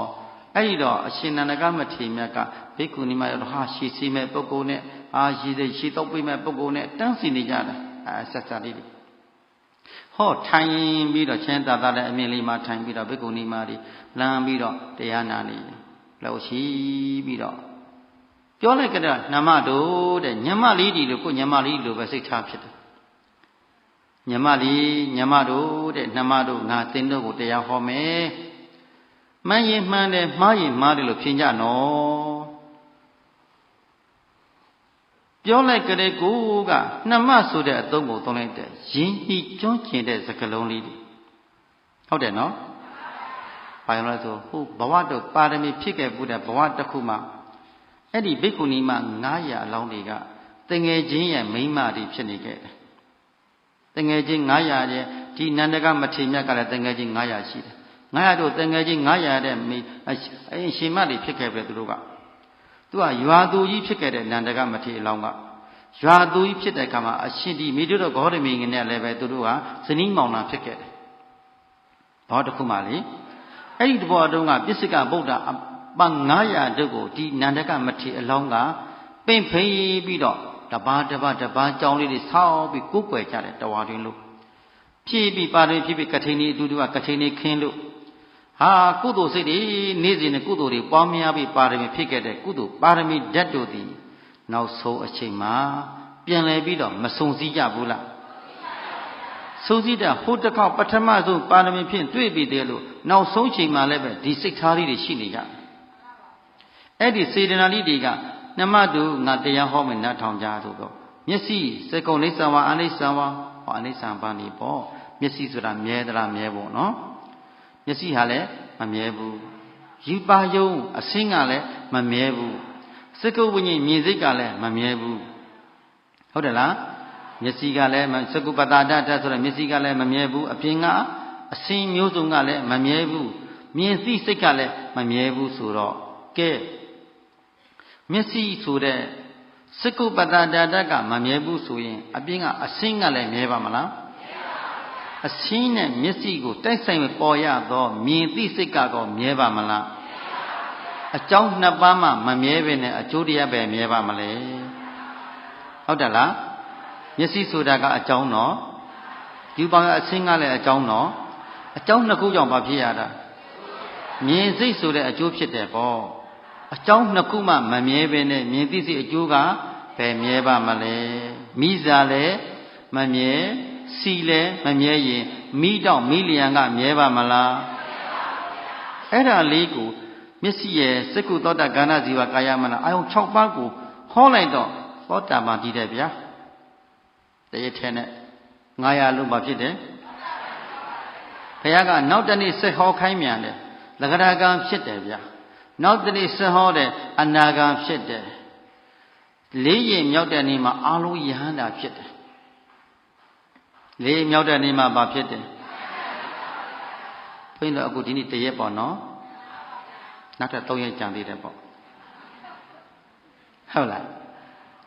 အဲ့ဒီတော့အရှင်နန္ဒကမထေရမြတ်ကဘိက္ခုနီမရောဟာရှိစီမဲ့ပုဂ္ဂိုလ်နဲ့ရှိစိတ်ရှိတော့ပြိမဲ့ပုဂ္ဂိုလ်နဲ့တန်းစီနေကြတာဆက်စားလေးတွေဟောထိုင်ပြီးတော့ချင်းသာသာတဲ့အမြင်လေးမှာထိုင်ပြီးတော့ဘိက္ခုနီမတွေလမ်းပြီးတော့တရားနာနေလောက်ရှိပြီးတော့ပြောလိုက်ကြတဲ့နမတို့တဲ့ညမလေးဒီလို့ကိုညမလေးလိုပဲစိတ်ထားဖြစ်တယ်ညမလေးညမတို့တဲ့နမတို့ငါသင်တို့ကိုတရားဟောမယ်မှန်ရင်မှန်တယ်မှားရင်မှားတယ်လို့ဖြေကြနော်ပြောလိုက်ကြတဲ့ကိုကနှမဆိုတဲ့အသုံးကိုသုံးလိုက်တဲ့ရင်းနှီးကျွမ်းကျင်တဲ့စကားလုံးလေးဟုတ်တယ်နော်ဘာလို့လဲဆိုဟိုဘဝတို့ပါရမီဖြစ်ခဲ့မှုတဲ့ဘဝတစ်ခုမှအဲ့ဒီဘိက္ခုနီမ900အလောင်းတွေကတငယ်ချင်းရဲ့မိန်းမတွေဖြစ်နေခဲ့တယ်တငယ်ချင်း900ရဲ့ဒီနန္ဒကမထေရမြတ်ကလည်းတငယ်ချင်း900ရှိတယ်900တို့တငယ်ချင်း900တဲ့မိအရှင်မတွေဖြစ်ခဲ့ပြီသူတို့က သူကရွာသူကြီးဖြစ်ခဲ့တဲ့နန္ဒကမထေရအလောင်းကရွာသူကြီးဖြစ်တဲ့အခါမှာအရှင်ဒီမိတို့ဂေါတမီငနဲ့လည်းပဲသူတို့ကဇနီးမောင်နှံဖြစ်ခဲ့တယ်ဘောတစ်ခုမှလေအဲ့ဒီတဘောတုန်းကပြစ္ဆကဗုဒ္ဓပ900တို့ကိုဒီနန္ဒကမထေရအလောင်းကပင့်ဖိပြီးတော့တပါးကြောင်းလေးတွေဆောက်ပြီးကိုးကွယ်ကြတယ်တဝါတွင်လို့ဖြည့်ပြီးပါတွင်ဖြည့်ပြီးကထိန်ကြီးအတူတူကကထိန်ကြီးခင်းလို့ဟာကုသိုလ်စိတ်တွေနေ့စဉ်နဲ့ကုသိုလ်တွေပွားများပြီးပါရမီဖြစ်ခဲ့တဲ့ကုသိုလ်ပါရမီဓာတ်တို့သည်နောက်ဆုံးအချိန်မှာပြန်လည်ပြီးတော့မဆုံစည်းကြဘူးလားဆုံစည်းတဲ့ဟိုတစ်ခေါက်ပထမဆုံးပါရမီဖြင့်တွေ့ပြီးတယ်လို့နောက်ဆုံးချိန်မှာလည်းပဲဒီစိတ်ထားလေးတွေရှိနေကြအဲ့ဒီစေတနာလေးတွေကနမတုငါတရားဟောမယ်နတ်ထောင်ကြဆိုတော့မျက်စိစကုံလိစ္ဆာဝါအနိစ္စဝါဟောအနိစ္စပါဏိပေါ့မျက်စိဆိုတာမြဲသလားမြဲဖို့နော်မျက်စိဟာလည်းမမြဲဘူးယူပါယုံအစင်းကလည်းမမြဲဘူးစကုဝိညာဉ်မြင်စိတ်ကလည်းမမြဲဘူးဟုတ်တယ်လားမျက်စိကလည်းစကုပတ္တာဓာတ်ဆိုတော့မျက်စိကလည်းမမြဲဘူးအပြင်ကအစင်းမျိုးစုံကလည်းမမြဲဘူးမြင်သိစိတ်ကလည်းမမြဲဘူးဆိုတော့ကဲမျက်စိဆိုတဲ့စကုပတ္တာဓာတ်ကမမြဲဘူးဆိုရင်အပြင်ကအစင်းကလည်းမြဲပါမလားအစင်းနဲ့မျက်စိကိုတိုက်ဆိုင်ပေါ်ရတော့မြင်သိစိတ်ကောမြဲပါမလားအကြောင်းနှစ်ပါးမှမမြဲပဲနဲ့အကျိုးတရားပဲမြဲပါမလဲဟုတ်တယ်လားမျက်စိဆိုတာကအကြောင်းတော့ယူပါအစင်းကလည်းအကြောင်းတော့အကြောင်းနှစ်ခုကြောင့်ဘာဖြစ်ရတာမြင်စိတ်ဆိုတဲ့အကျိုးဖြစ်တယ်ပေါ့အကြောင်းနှစ်ခုမှမမြဲပဲနဲ့မြင်သိစိတ်အကျိုးကပဲမြဲပါမလဲမိစားလည်းမမြဲစီလည်းမမြဲရင်မိတော့မိလျံကမြဲပါမလားအဲ့ဒါလေးကိုမျက်စိရဲ့စကုသောတာဂန္ဓဇီဝကာယမနအာယုံ6ပါးကိုဟောလိုက်တော့သောတာပန်တည်တယ်ဗျာတရထဲနဲ့900လုံးပါဖြစ်တယ်ဘုရားကနောက်တနေ့ဆက်ဟောခိုင်းမြန်တယ်လဂရကံဖြစ်တယ်ဗျာနောက်တနေ့ဆက်ဟောတယ်အနာဂံဖြစ်တယ်4ရင်မြောက်တဲ့နေ့မှာအာလုံးယဟန္တာဖြစ်တယ်4မြောက်တဲ့နေ့မှာဘာဖြစ်တယ်ဘုန်းကြီးတို့အခုဒီနေ့တရက်ပေါ့နော်နောက်ထပ်3ရက်ကြံသေးတယ်ပေါ့ဟုတ်လား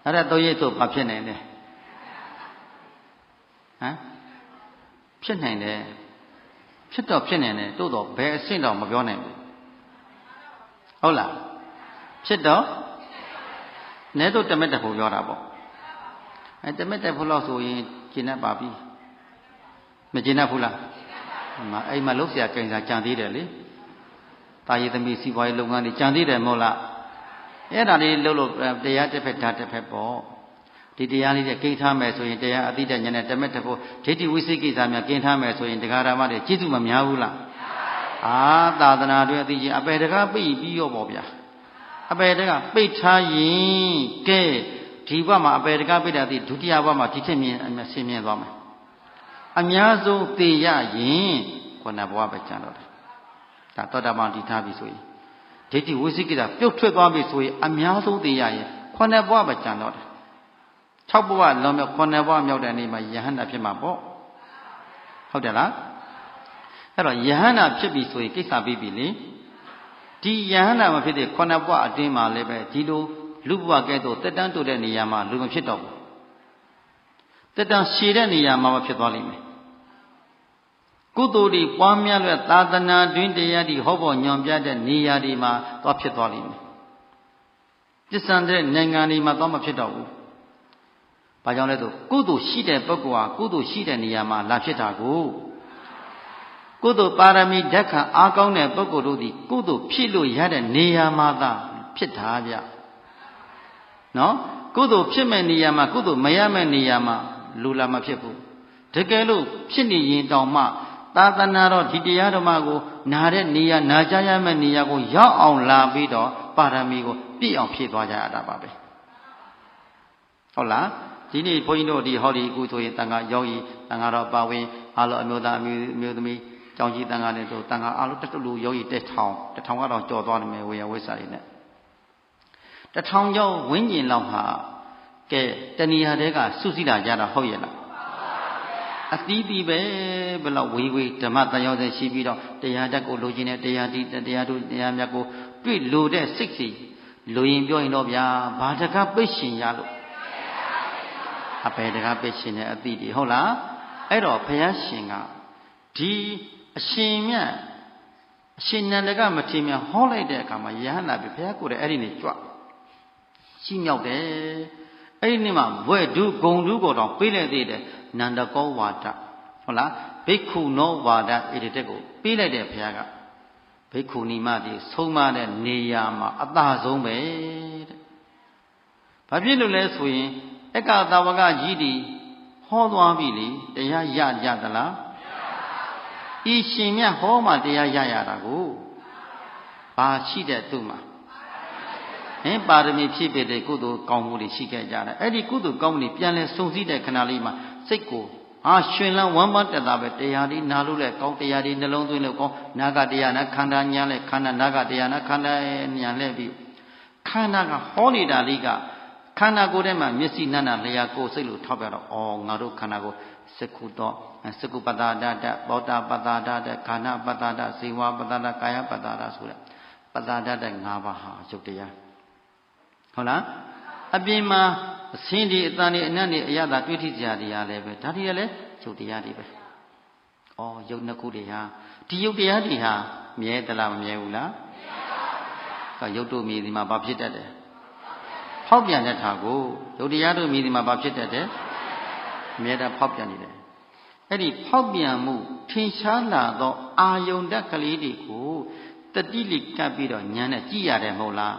နောက်ထပ်3ရက်ဆိုဘာဖြစ်နိုင်လဲဟမ်ဖြစ်နိုင်တယ်ဖြစ်တော့ဖြစ်နိုင်တယ်တိုးတော့ဘယ်အဆင့်တော့မပြောနိုင်ဘူးဟုတ်လားဖြစ်တော့နဲတော့တမက်တဖို့ပြောတာပေါ့တမက်တဖို့လို့ဆိုရင်ကျင့်တတ်ပါပြီမကျင့်တတ်ဘူးလားအဲ့မှာလှုပ်ရှားကြင်စားကြံသေးတယ်လေတာရည်သမီးစီးပွားရေးလုပ်ငန်းတွေကြံသေးတယ်မဟုတ်လားအဲ့ဒါလေးလှုပ်လို့တရားတစ်ဖက်ဓာတ်တစ်ဖက်ပေါ့ဒီတရားလေးတွေကိန်းထားမယ်ဆိုရင်တရားအတိတ်ဉာဏ်နဲ့တမက်တဖို့ဒိဋ္ဌိဝိသိကိစ္စများကိန်းထားမယ်ဆိုရင်တရားဓမ္မတွေကျေးဇူးမများဘူးလားသာသနာတွင်အသိချင်းအပေတကားပိတ်ပြီးရောပေါ့ဗျာအပေတကားပိတ်ထားရင်ကဲဒီဘဝမှာအပေတကားပိတ်တာဒီဒုတိယဘဝမှာဒီထက်မြင်ဆင်းမြင်သွားမယ်အများဆုံးသိရရင်ခုနဘဝပဲကျန်တော့တယ်ဒါသောတာပန်တည်ထားပြီဆိုရင်ဒိဋ္ဌိဝိသိကိစ္စပြုတ်ထွက်သွားပြီဆိုရင်အများဆုံးသိရရင်ခုနဘဝပဲကျန်တော့တယ်6ဘဝလုံးမြောက်ခုနဘဝမြောက်တဲ့နေ့မှာယဟန္တာဖြစ်မှာပေါ့ဟုတ်တယ်လားအဲ့တော့ယဟန္တာဖြစ်ပြီဆိုရင်ကိစ္စပြီးပြီလေဒီယဟန္တာမဖြစ်တဲ့ခုနဘဝအတွင်းမှာလည်းပဲဒီလိုလူဘဝကဲ့သို့တက်တန်းတိုးတဲ့နေရာမှာလူမဖြစ်တော့ဘူးတက်တန်းရှည်တဲ့နေရာမှာမဖြစ်သွားလိမ့်မယ်ကုသိုလ်တွေပွားများလွယ်သာသနာတွင်တရားတွေဟောပေါ်ညွန်ပြတဲ့နေရာတွေမှာသွားဖြစ်သွားလိမ့်မယ်ပြစ္ဆန်တဲ့နိုင်ငံတွေမှာသွားမဖြစ်တော့ဘူးဘာကြောင့်လဲဆိုကုသိုလ်ရှိတဲ့ပုဂ္ဂိုလ်ဟာကုသိုလ်ရှိတဲ့နေရာမှာလာဖြစ်တာကိုကုသိုလ်ပါရမီဓာတ်ခံအားကောင်းတဲ့ပုဂ္ဂိုလ်တို့သည်ကုသိုလ်ဖြစ်လို့ရတဲ့နေရာမှာသာဖြစ်တာဗျနော်ကုသိုလ်ဖြစ်မဲ့နေရာမှာကုသိုလ်မရမဲ့နေရာမှာလူလာမဖြစ်ဘူးတကယ်လို့ဖြစ်နေရင်တောင်မှသာသနာတော်ဒီတရားဓမ္မကိုနာတဲ့နေရာနာကြရမယ့်နေရာကိုရောက်အောင်လာပြီးတော့ပါရမီကိုပြည့်အောင်ဖြည့်သွားကြရတာပါပဲဟုတ်လားဒီနေ့ဘုန်းကြီးတို့ဒီဟောဒီအခုဆိုရင်တန်ခါယောဂီတန်ခါတော့ပါဝင်အားလုံးအမျိုးသားအမျိုးသမီးကျောင်းကြီးတန်ခါနဲ့ဆိုတန်ခါအားလုံးတလူယောဂီ1000ကတော့ကြော်သွားတယ်မယ်ဝေယဝိစာတွေနဲ့1000ကျော်ဝင်းကျင်လောက်ဟာကဲတဏှာတဲကစုစည်းလာကြတာဟုတ်ရဲ့လားအသီးသီးပဲဘယ်လောက်ဝေးဝေးဓမ္မတန်ရောက်တဲ့ရှိပြီးတော့တရားဓာတ်ကိုလိုချင်တဲ့တရားတို့တရားမြတ်ကိုတွေ့လိုတဲ့စိတ်စီ လူရင်ပြောရင်တော့ဗျာဘာတကားပိတ်ရှင်ရလို့အပေတကားပိတ်ရှင်တဲ့အတိတွေဟုတ်လားအဲ့တော့ဘုရားရှင်ကဒီအရှင်မြတ်အရှင်နန္ဒကမထေရမြတ်ဟောလိုက်တဲ့အခါမှာယဟန္တာပြီဘုရားကိုယ်တိုင်အဲ့ဒီနေ့ကြွရှိမြောက်တယ်အဲ့ဒီနေ့မှာဘွဲ့ဒုဂုံဒုကိုတော့ပေးလိုက်သေးတယ်နန္ဒကောဝါဒဟုတ်လားဘိက္ခုနောဝါဒဣတိတက်ကိုပေးလိုက်တဲ့ဘုရားကဘိက္ခုနီမတိဆုံးမတဲ့နေရာမှာအသာဆုံးပဲတဲ့ဘာဖြစ်လို့လဲဆိုရင်အက္ခသာဝကကြီးတီဟောသွားပြီလေတရားရကြသလားဤရှင်မြတ်ဟောမှတရားရရတာကိုဘာရှိတဲ့သူမှာပါရမီဖြည့်ပြတဲ့ကုသိုလ်ကောင်းမှုတွေရှိခဲ့ကြတယ်အဲ့ဒီကုသိုလ်ကောင်းမှုတွေပြန်လဲစုံစည်းတဲ့ခဏလေးမှာစိတ်ကိုရှင်လန်းဝမ်းပန်းတက်တာပဲတရားဒီနာလို့လဲကောင်းတရားဒီနှလုံးသွင်းလို့ကောင်းနာဂတရားနာခန္ဓာညာလဲခန္ဓာနာဂတရားနာခန္ဓာညာလဲပြီးခန္ဓာကဟောနေတာလေးကခန္ဓာကိုယ်ထဲမှာမျက်စိနတ်နာလျာကိုယ်စိတ်လို့ထောက်ပြတော့ငါတို့ခန္ဓာကိုစကုတော့စကုပတ္တာဒတဘောတာပတ္တာဒတခန္ဓာပတ္တာဒဇေဝပတ္တာဒကာယပတ္တာဒဆိုတဲ့ပတ္တာဒတ၅ပါးဟာရုပ်တရားဟုတ်လားအပြင်မှာအစင်းဒီအတန်ဒီအနတ်ဒီအရသာတွေ့ထိစရာတရားလည်းပဲဒါတွေကလည်းရုပ်တရားတွေပဲရုပ်နှစ်ခုတွေဟာဒီရုပ်တရားတွေဟာမြဲသလားမမြဲဘူးလားမမြဲပါဘူးရုပ်တို့မြည်ဒီမှာဘာဖြစ်တတ်တယ်ဖောက်ပြန်တဲ့ထာကိုရုပ်တရားတို့မြည်ဒီမှာဘာဖြစ်တတ်တယ်အမြဲတမ်းဖောက်ပြန်နေတယ်အဲ့ဒီဖောက်ပြန်မှုထင်ရှားလာသောအာယုန်တက်ကလေးတွေကိုတတိလိကပ်ပြီးတော့ဉာဏ်နဲ့ကြည့်ရတယ်မဟုတ်လား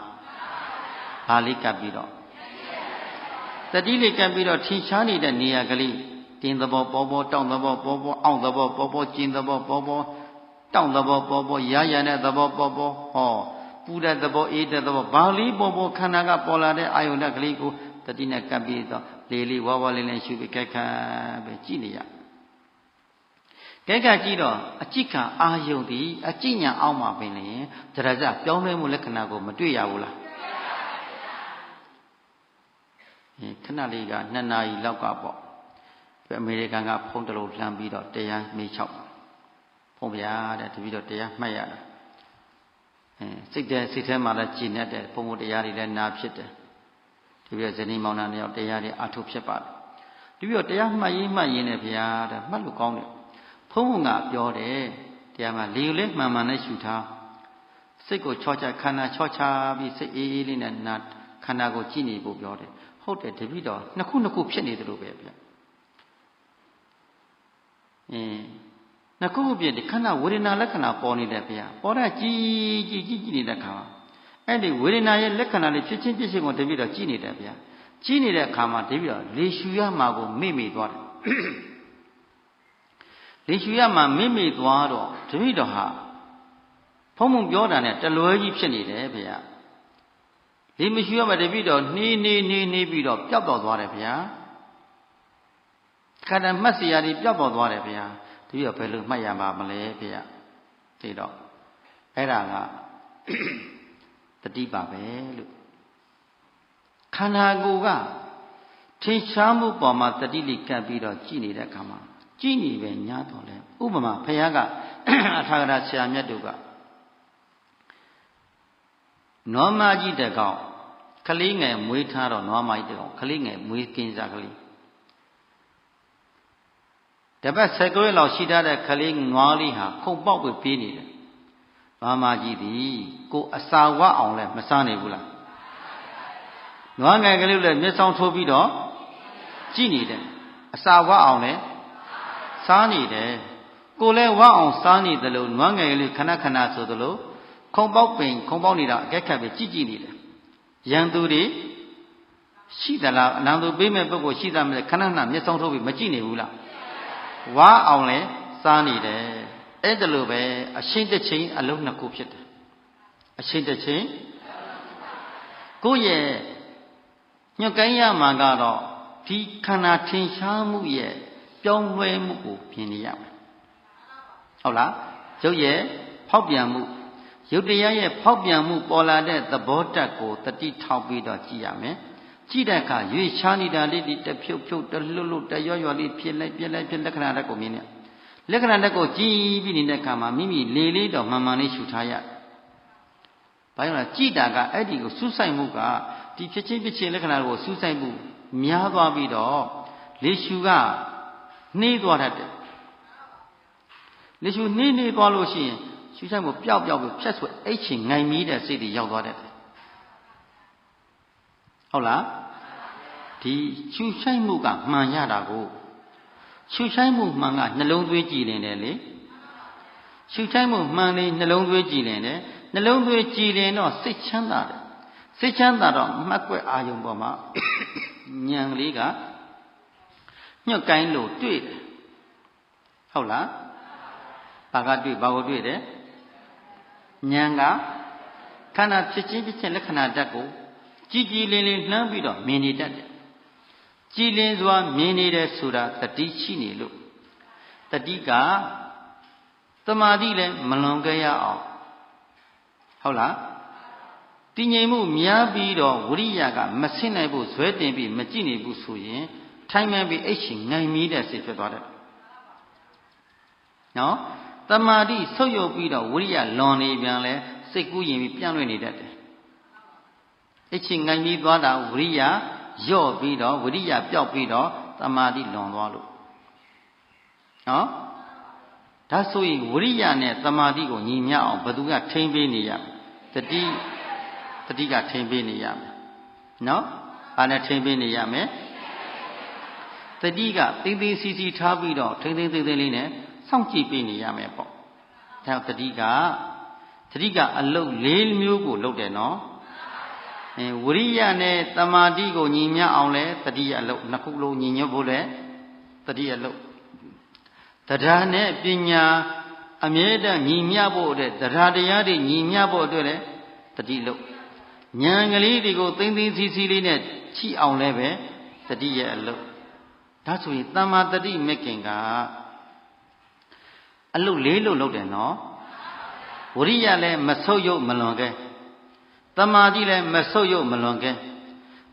ဘာလေးကပ်ပြီးတော့တတိလိကပ်ပြီးတော့ထင်ရှားနေတဲ့နေရာကလေးတင်းသဘောပေါ်ပေါ်တောင့်သဘောပေါ်ပေါ်အောင့်သဘောပေါ်ပေါ်ကျင်းသဘောပေါ်ပေါ်တောင့်သဘောပေါ်ပေါ်ရရတဲ့သဘောပေါ်ပေါ်ပူတဲ့သဘောအေးတဲ့သဘောဘာလေးပေါ်ပေါ်ခန္ဓာကပေါ်လာတဲ့အာယုန်တက်ကလေးကိုတတိနဲ့ကပ်ပြီးတော့လေးလေးဝါဝါလေးလေးရှုပြီးကြက်ခါပဲကြည့်နေရကြက်ခါကြည့်တော့အจิตခံအာယုန်ဒီအจิตညာအောက်မှာပင်လျင်ဒရဇပြောင်းလဲမှုလက္ခဏာကိုမတွေ့ရဘူးလားခဏလေးက2 နာရီလောက်ကပေါ့အမေရိကန်ကဖုန်းတလုံးလှမ်းပြီးတော့တရားမေးချောက်ဖုန်းဗျာတဲ့တပည့်တော့တရားမှတ်ရတာစိတ်ထဲမှာလည်းကြည်နေတဲ့ဘုံဘုံတရားတွေလည်းနာဖြစ်တယ်တပည့်ဇနီးမောင်နှံတွေရောက်တရားတွေအထုဖြစ်ပါတယ်တပည့်တော့တရားမှတ်ရင်းနဲ့ဗျာတဲ့မှတ်လို့ကောင်းတယ်ဖုန်းကပြောတယ်တရားမှာလေလေးမှန်မှန်နဲ့ရှုထားစိတ်ကိုချောချခန္ဓာချောချပြီးစိတ်အေးအေးလေးနဲ့နာခန္ဓာကိုကြည့်နေဖို့ပြောတယ်ဟုတ်တယ်တပည့်တော့နှစ်ခုဖြစ်နေတယ်လို့ပဲဗျနှစ်ခုပြည့်ဒီခန္ဓာဝေဒနာလက္ခဏာပေါ်နေတယ်ဗျာပေါ်တာကြည်နေတဲ့ခါမှာအဲ့ဒီဝေဒနာရဲ့လက္ခဏာလေးဖြစ်ချင်းကိုတပည့်တော့ကြည်နေတယ်ဗျာကြည်နေတဲ့အခါမှာတပည့်တော့လေရှူရမှာကိုမေ့သွားတယ်လေရှူရမှာမေ့သွားတော့တပည့်တော်ဟာဖုံးပြောတာနဲ့တလွဲကြီးဖြစ်နေတယ်ဗျာလေမရှူရမှာတပည့်တော်နှီးပြီးတော့ပျောက်သွားတယ်ဗျာခန္ဓာမှတ်စရာတွေပျောက်သွားတယ်ဗျာတပည့်တော်ဘယ်လိုမှတ်ရမှာမလဲဗျာသိတော့အဲ့ဒါကတတိပါပဲလို့ခန္ဓာကိုယ်ကထင်ရှားမှုပေါ်မှာတတိလိကပ်ပြီးတော့ကြည်နေတဲ့အခါမှာကြည်နေပဲညားတော်လဲဥပမာဘုရားကအထာဂရဆရာမြတ်တို့ကနွားမကြီးတကောင်ကလေးငယ်မွေးထားတော့နွားမကြီးတကောင်ကလေးငယ်မွေးကင်းစားကလေးတပတ်10 ရက်လောက်ရှိထားတဲ့ကလေးနွားလေးဟာခုန်ပေါက်ပြီးပြေးနေတယ်နွားမကြီးသည်ကိုအစာဝတ်အောင်လဲမစားနိုင်ဘူးလားနွားငယ်ကလေးလည်းမျက်စောင်းထိုးပြီးတော့ကြည့်နေတယ်အစာဝတ်အောင်လဲစားနေတယ်ကိုလည်းဝတ်အောင်စားနေတယ်လို့နွားငယ်ကလေးခဏဆိုသလိုခုံပေါက်နေတာအကဲခတ်ပဲကြည့်နေတယ်ရန်သူတွေရှိသလားအနန္တပေးမဲ့ပုဂ္ဂိုလ်ရှိသလားခဏမျက်စောင်းထိုးပြီးမကြည့်နေဘူးလားဝါအောင်လဲစားနေတယ်အဲ့ဒါလိုပဲအရှင်းတစ်ချိန်အလုံးနှစ်ခုဖြစ်တယ်အရှင်းတစ်ချိန်ကိုယ့်ရဲ့ညွတ်ကိုင်းရမှာကတော့ဒီခန္ဓာထင်ရှားမှုရဲ့ပြောင်းလဲမှုကိုပြင်နေရမယ်ဟုတ်လားရုပ်ရဲ့ဖောက်ပြန်မှုရုပ်တရားရဲ့ဖောက်ပြန်မှုပေါ်လာတဲ့သဘောတတ်ကိုတတိထောက်ပြီးတော့ကြည့်ရမယ်ကြည့်တဲ့အခါရွေချားနေတာလေးဒီတဖြုတ်တလွတ်တရွလေးဖြစ်လိုက်လက္ခဏာတက်ကိုမြင်နေလက္ခဏာတက်ကိုကြည့်ပြီးနေတဲ့အခါမှာမိမိလေလေးတော့မှန်မှန်လေးရှုထားရ ဘာကြောင့်လဲကြည်တာကအဲ့ဒီကိုစူးစိုက်မှုကဒီဖြစ်ချင်းလက္ခဏာကိုစူးစိုက်မှုများသွားပြီးတော့လေရှုကနှေးသွားတတ်တယ်လေရှုနှေးသွားလို့ရှိရင်ရှုဆိုင်မှုပျောက်ပြီးဖြတ်ဆွဲအိတ်ချင်ငိုင်မီးတဲ့စိတ်တွေရောက်သွားတတ်တယ်ဟုတ်လားဒီရှုဆိုင်မှုကမှန်ရတာကိုရှုဆိုင်မှုမှန်ကနှလုံးသွေးကြည်နေတယ်လေရှုဆိုင်မှုမှန်လေနှလုံးသွေးကြည်နေတယ်နှလုံးသွေးကြည်နေတော့စိတ်ချမ်းသာတယ်စိတ်ချမ်းသာတော့မှတ်ကွက်အာယုံပေါ်မှာဉာဏ်ကလေးကညှော့ကိုင်းလို့တွေ့တယ်ဟုတ်လားဘာကတွေ့ဘာကိုတွေ့တယ်ဉာဏ်ကခန္ဓာဖြစ်ချင်းလက္ခဏာဓာတ်ကိုကြည်လင်းလှမ်းပြီးတော့မြင်နေတတ်တယ်ကြည်လင်းစွာမြင်နေတယ်ဆိုတာတတိရှိနေလို့တတိကသမာဓိလည်းမလွန်ခဲ့ရအောင်ဟုတ်လားတည်ငြိမ်မှုများပြီးတော့ဝိရိယကမဆင်းနိုင်ဘူးဇွဲတင်ပြီးမကြည့်နေဘူးဆိုရင်ထိုင်မှန်ပြီးအိတ်ရှင်ငိုင်မီးတဲ့စိတ်ဖြစ်သွားတယ်နော်တမာတိဆုပ်ယုပ်ပြီးတော့ဝိရိယလွန်နေပြန်လဲစိတ်ကူးရင်ပြီးပြန့်လွင့်နေတတ်တယ်အိတ်ရှင်ငိုင်မီးသွားတာဝိရိယယော့ပြီးတော့ဝိရိယပျောက်ပြီးတော့တမာတိလွန်သွားလို့နော်ဒါဆိုရင်ဝိရိယနဲ့တမာတိကိုညီမျှအောင်ဘယ်သူကထိန်းပေးနေရတတိကထိန်းပေးနေရမယ်နော်ဘာနဲ့ထိန်းပေးနေရမလဲတတိကသေးစီထားပြီးတော့ထိန်းလေးနဲ့စောင့်ကြည့်ပေးနေရမယ်ပေါ့ဒါတတိကအလုတ်၄မျိုးကိုလုပ်တယ်နော်ဝိရိယနဲ့တမာတိကိုညီမျှအောင်လဲတတိယအလုတ်နှစ်ခုလုံးညီညွတ်ဖို့လဲတတိယအလုတ်တရားနဲ့ပညာအမြဲတမ်းညီမျှဖို့အတွက်တရားတရားတွေညီမျှဖို့အတွက်လဲတတိလုတ်ဉာဏ်ကလေးတွေကိုသိစီလေးနဲ့ချိအောင်လဲပဲတတိယအလုတ်ဒါဆိုရင်တမ္မာတတိမခင်ကအလုတ်၄လုတ်လုပ်တယ်နော်ဝိရိယလည်းမဆုပ်ယုပ်မလွန်ခဲ့တမာတိလည်းမဆုပ်ယုပ်မလွန်ခဲ့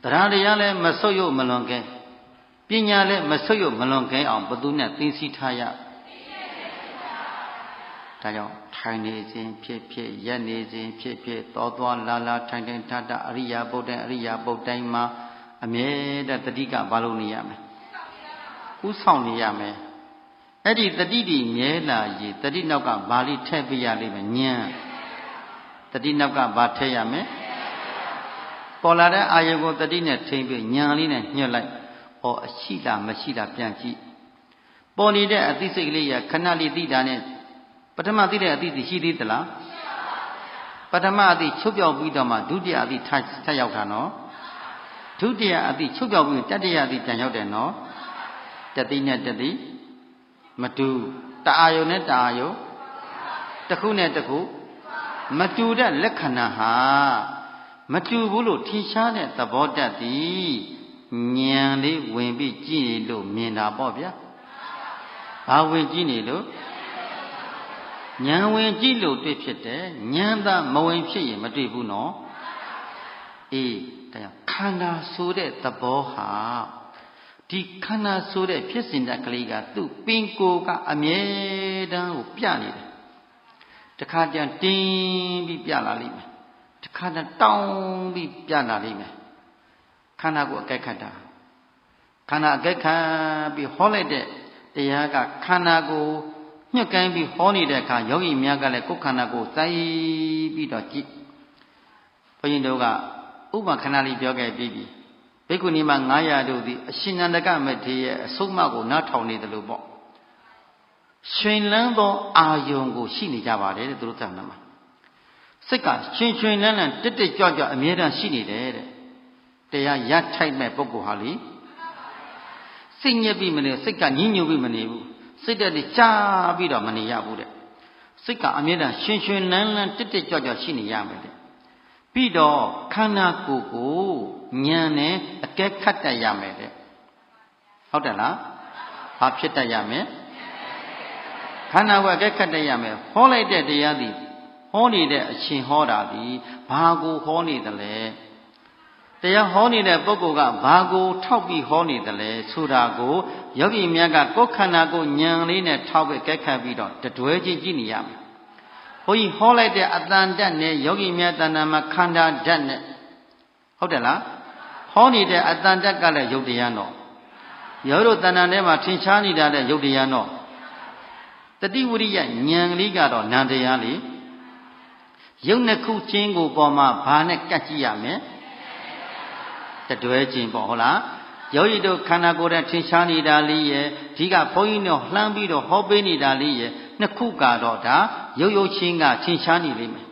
တရားတရားလည်းမဆုပ်ယုပ်မလွန်ခဲ့ပညာလည်းမဆုပ်ယုပ်မလွန်ခဲ့အောင်ဘယ်သူနဲ့သိသိထားရဒါကြောင့်ထိုင်နေခြင်းဖြစ်ရက်နေခြင်းဖြစ်သွားလာထိုင်ထထအရိယာပုတ်တိုင်းမှာအမြဲတမ်းတတိကဘာလို့နေရမလဲဥဆောင်နေရမယ်အဲ့ဒီတတိတိမြဲလာရေးတတိနောက်ကဘာလေးထည့်ပေးရလိမ့်မယ်ဉာဏ်တတိနောက်ကဘာထည့်ရမယ်ပေါ်လာတဲ့အာယုကိုတတိနဲ့ထိမ့်ပြီးဉာဏ်လေးနဲ့ညှက်လိုက်ဩအရှိလားမရှိလားပြန်ကြည့်ပေါ်နေတဲ့အသိစိတ်ကလေးရခဏလေးသိတာနဲ့ပထမသိတဲ့အသိရှိသေးသလားပထမအသိချုပ်ပြောက်ပြီးတော့မှဒုတိယအသိထပ်ရောက်တာနော်ဒုတိယအသိချုပ်ပြောက်ပြီးတတိယအသိပြန်ရောက်တယ်နော်တတိနဲ့တတိမတူတအာယုနဲ့တအာယုတစ်ခုနဲ့တစ်ခုမတူတဲ့လက္ခဏာဟာမတူဘူးလို့ထင်ရှားတဲ့သဘောတတ်သည်ဉာဏ်လေးဝင်ပြီးကြည့်လို့မြင်တာပေါ့ဗျာဘာဝင်ကြည့်နေလို့ဉာဏ်ဝင်ကြည့်လို့တွေ့ဖြစ်တယ်ဉာဏ်သာမဝင်ဖြစ်ရင်မတွေ့ဘူးနော်အေးတရားခန္ဓာဆိုတဲ့သဘောဟာဒီခန္ဓာဆိုတဲ့ဖြစ်စဉ်တက်ကလေးကသူ့ပင်ကိုယ်ကအမြဲတမ်းကိုပြနေတယ်တခါကျရင်တင်းပြီးပြလာလိမ့်မယ်တခါကျတောင်းပြီးပြလာလိမ့်မယ်ခန္ဓာကိုအကဲခတ်တာခန္ဓာအကဲခတ်ပြီးဟောလိုက်တဲ့တရားကခန္ဓာကိုညှက်ကိုင်းပြီးဟောနေတဲ့အခါယောဂီများကလည်းကိုယ်ခန္ဓာကိုစိုက်ပြီးတော့ကြည့်ဘုန်းကြီးတို့ကဥပမာခဏလေးပြောခဲ့ပြီးပြီဘိက္ခုနီမ900တို့သည်အရှင်နန္ဒကမထေရရဲ့အဆုံးအမကိုနားထောင်နေတယ်လို့ပေါ့ရှင်လန်းသောအာယုံကိုရှိနေကြပါတယ်တဲ့သူတို့ကမှာစိတ်ကရှင်လန်းတက်ကြွအမြဲတမ်းရှိနေတယ်တဲ့တရားရထိုက်မဲ့ပုဂ္ဂိုလ်ဟာလေစိတ်ညစ်ပြီးမနေစိတ်ကညှဉ်းညူပြီးမနေဘူးစိတ်တက်ကြားပြီးတော့မနေရဘူးတဲ့စိတ်ကအမြဲတမ်းရှင်လန်းတက်ကြွရှိနေရမယ်တဲ့ပြီးတော့ခန္ဓာကိုယ်ကိုဉာဏ်နဲ့အကဲခတ်တတ်ရမယ်တဲ့ဟုတ်တယ်လားဘာဖြစ်တတ်ရမလဲခန္ဓာကိုယ်အကဲခတ်တတ်ရမယ်ဟောလိုက်တဲ့တရားသည်ဟောနေတဲ့အရှင်ဟောတာသည်ဘာကိုဟောနေသလဲတရားဟောနေတဲ့ပုဂ္ဂိုလ်ကဘာကိုထောက်ပြီးဟောနေသလဲဆိုတာကိုယောဂီများကကိုယ်ခန္ဓာကိုဉာဏ်လေးနဲ့ထောက်ပြီးအကဲခတ်ပြီးတော့တွဲကြည့်နေရမယ်ဘ ုန်းကြီးဟောလိုက်တဲ့အတန်ဓာတ်နဲ့ယောဂီများတဏ္ဍာမှာခန္ဓာဓာတ်နဲ့ဟုတ်တယ်လားဟောနေတဲ့အတန်ဓာတ်ကလည်းယုတ်တရားတော့ယောတို့တဏ္ဍာထဲမှာထင်ရှားနေတာလည်းယုတ်တရားတော့တတိဝရိယဉာဏ်ကလေးကတော့နံတရားလေယုတ်နှစ်ခုချင်းကိုပေါ်မှာဘာနဲ့ကတ်ကြည့်ရမလဲတတွဲချင်းပေါ့ဟုတ်လားယောဂီတို့ခန္ဓာကိုယ်နဲ့ထင်ရှားနေတာလေးရဲ့ဒီကဘုန်းကြီးတို့လှမ်းပြီးတော့ဟောပေးနေတာလေးရဲ့နှစ်ခုကတော့ဒါရုပ်ရုပ်ချင်းကထင်ရှားနေလိမ့်မယ်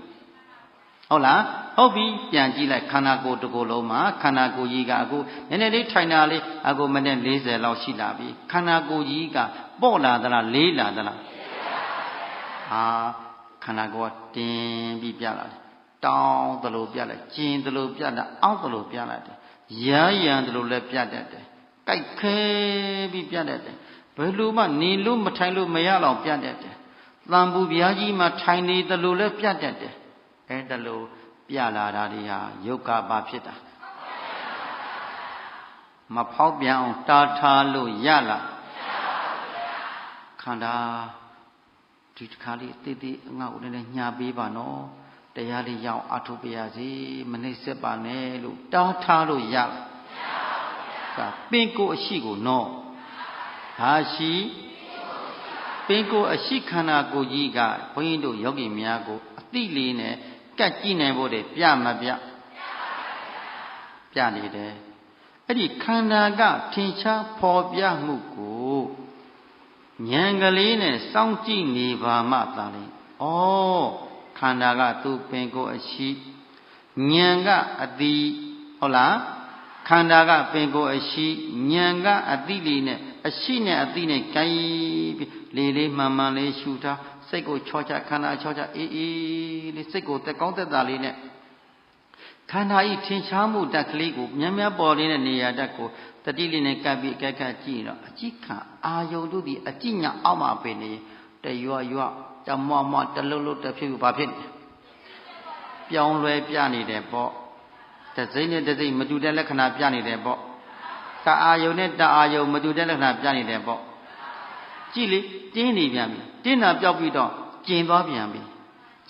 ဟုတ်လားဟုတ်ပြီပြန်ကြည့်လိုက်ခန္ဓာကိုယ်တစ်ခုလုံးမှာခန္ဓာကိုယ်ကြီးကအခုနည်းနည်းလေးထိုင်တာလေးအခုမိနစ်40လောက်ရှိလာပြီခန္ဓာကိုယ်ကြီးကပေါ့လာသလားလေးလာသလားဟာခန္ဓာကိုယ်ကတင်းပြီးပြလာတယ်တောင်းသလိုပြလိုက်ကျင်သလိုပြလာအောက်သလိုပြလာတယ်ရမ်းရံသလိုလည်းပြတတ်တယ်ကြိုက်ခဲပြီးပြတတ်တယ်ဘယ်လိုမှနေလို့မထိုင်လို့မရတော့ပြတတ်တယ်သံပူပြားကြီးမှာထိုင်နေသလိုလည်းပြတတ်တယ်အဲဒါလိုပြလာတာတွေဟာယုတ်ကပါဖြစ်တာမဖောက်ပြန်အောင်တားထားလို့ရလားခန္ဓာဒီတစ်ခါလေးတိတိအငေါ့နဲ့ညာပေးပါနော်တရားလေးရအောင်အထုပြရစီမနှိမ့်ဆက်ပါနဲ့လို့တားထားလို့ရလားကပင်ကိုအရှိကိုနော်ဟာရှိပင်ကိုအရှိခန္ဓာကိုယ်ကြီးကဘုန်းကြီးတို့ယောဂီများကိုအတိလေးနဲ့ကတ်ကြည့်နိုင်ဖို့တည်းပြမပြပြနေတယ်အဲ့ဒီခန္ဓာကထင်ရှားဖော်ပြမှုကိုဉာဏ်ကလေးနဲ့စောင့်ကြည့်နေပါမှသာလေဩခန္ဓာကသူ့ပင်ကိုအရှိဉာဏ်ကအတိဟုတ်လားခန္ဓာကပင်ကိုအရှိဉာဏ်ကအတိလေးနဲ့အရှိနဲ့အတိနဲ့ကြိုင်ပြီးလေးလေးမှန်မှန်လေးရှုထားစိတ်ကိုချောချခန္ဓာချောချအေးအေးလေးစိတ်ကိုတက်ကောင်းတက်တာလေးနဲ့ခန္ဓာဤထင်ရှားမှုတက်ကလေးကိုမြတ်မြတ်ပေါ်လေးနဲ့နေရာတက်ကိုတတိလေးနဲ့ကပ်ပြီးအကဲခတ်ကြည့်တော့အကြည့်ခံအာယုံတို့ဒီအကြည့်ညာအောက်မှာပင်နေတရွရွတမွားမွားတလုံးလုံးတစ်ဖြစ်ဘာဖြစ်ပြောင်းလဲပြနေတယ်ပေါ့တစိမ့်နဲ့တစိမ့်မတူတဲ့လက္ခဏာပြနေတယ်ပေါ့တအာယုံနဲ့တအာယုံမတူတဲ့လက္ခဏာပြနေတယ်ပေါ့ကြည့်လေတင်းနေပြန်ပြီတင်းတာပြောက်ပြီးတော့ကျင်သွားပြန်ပြီ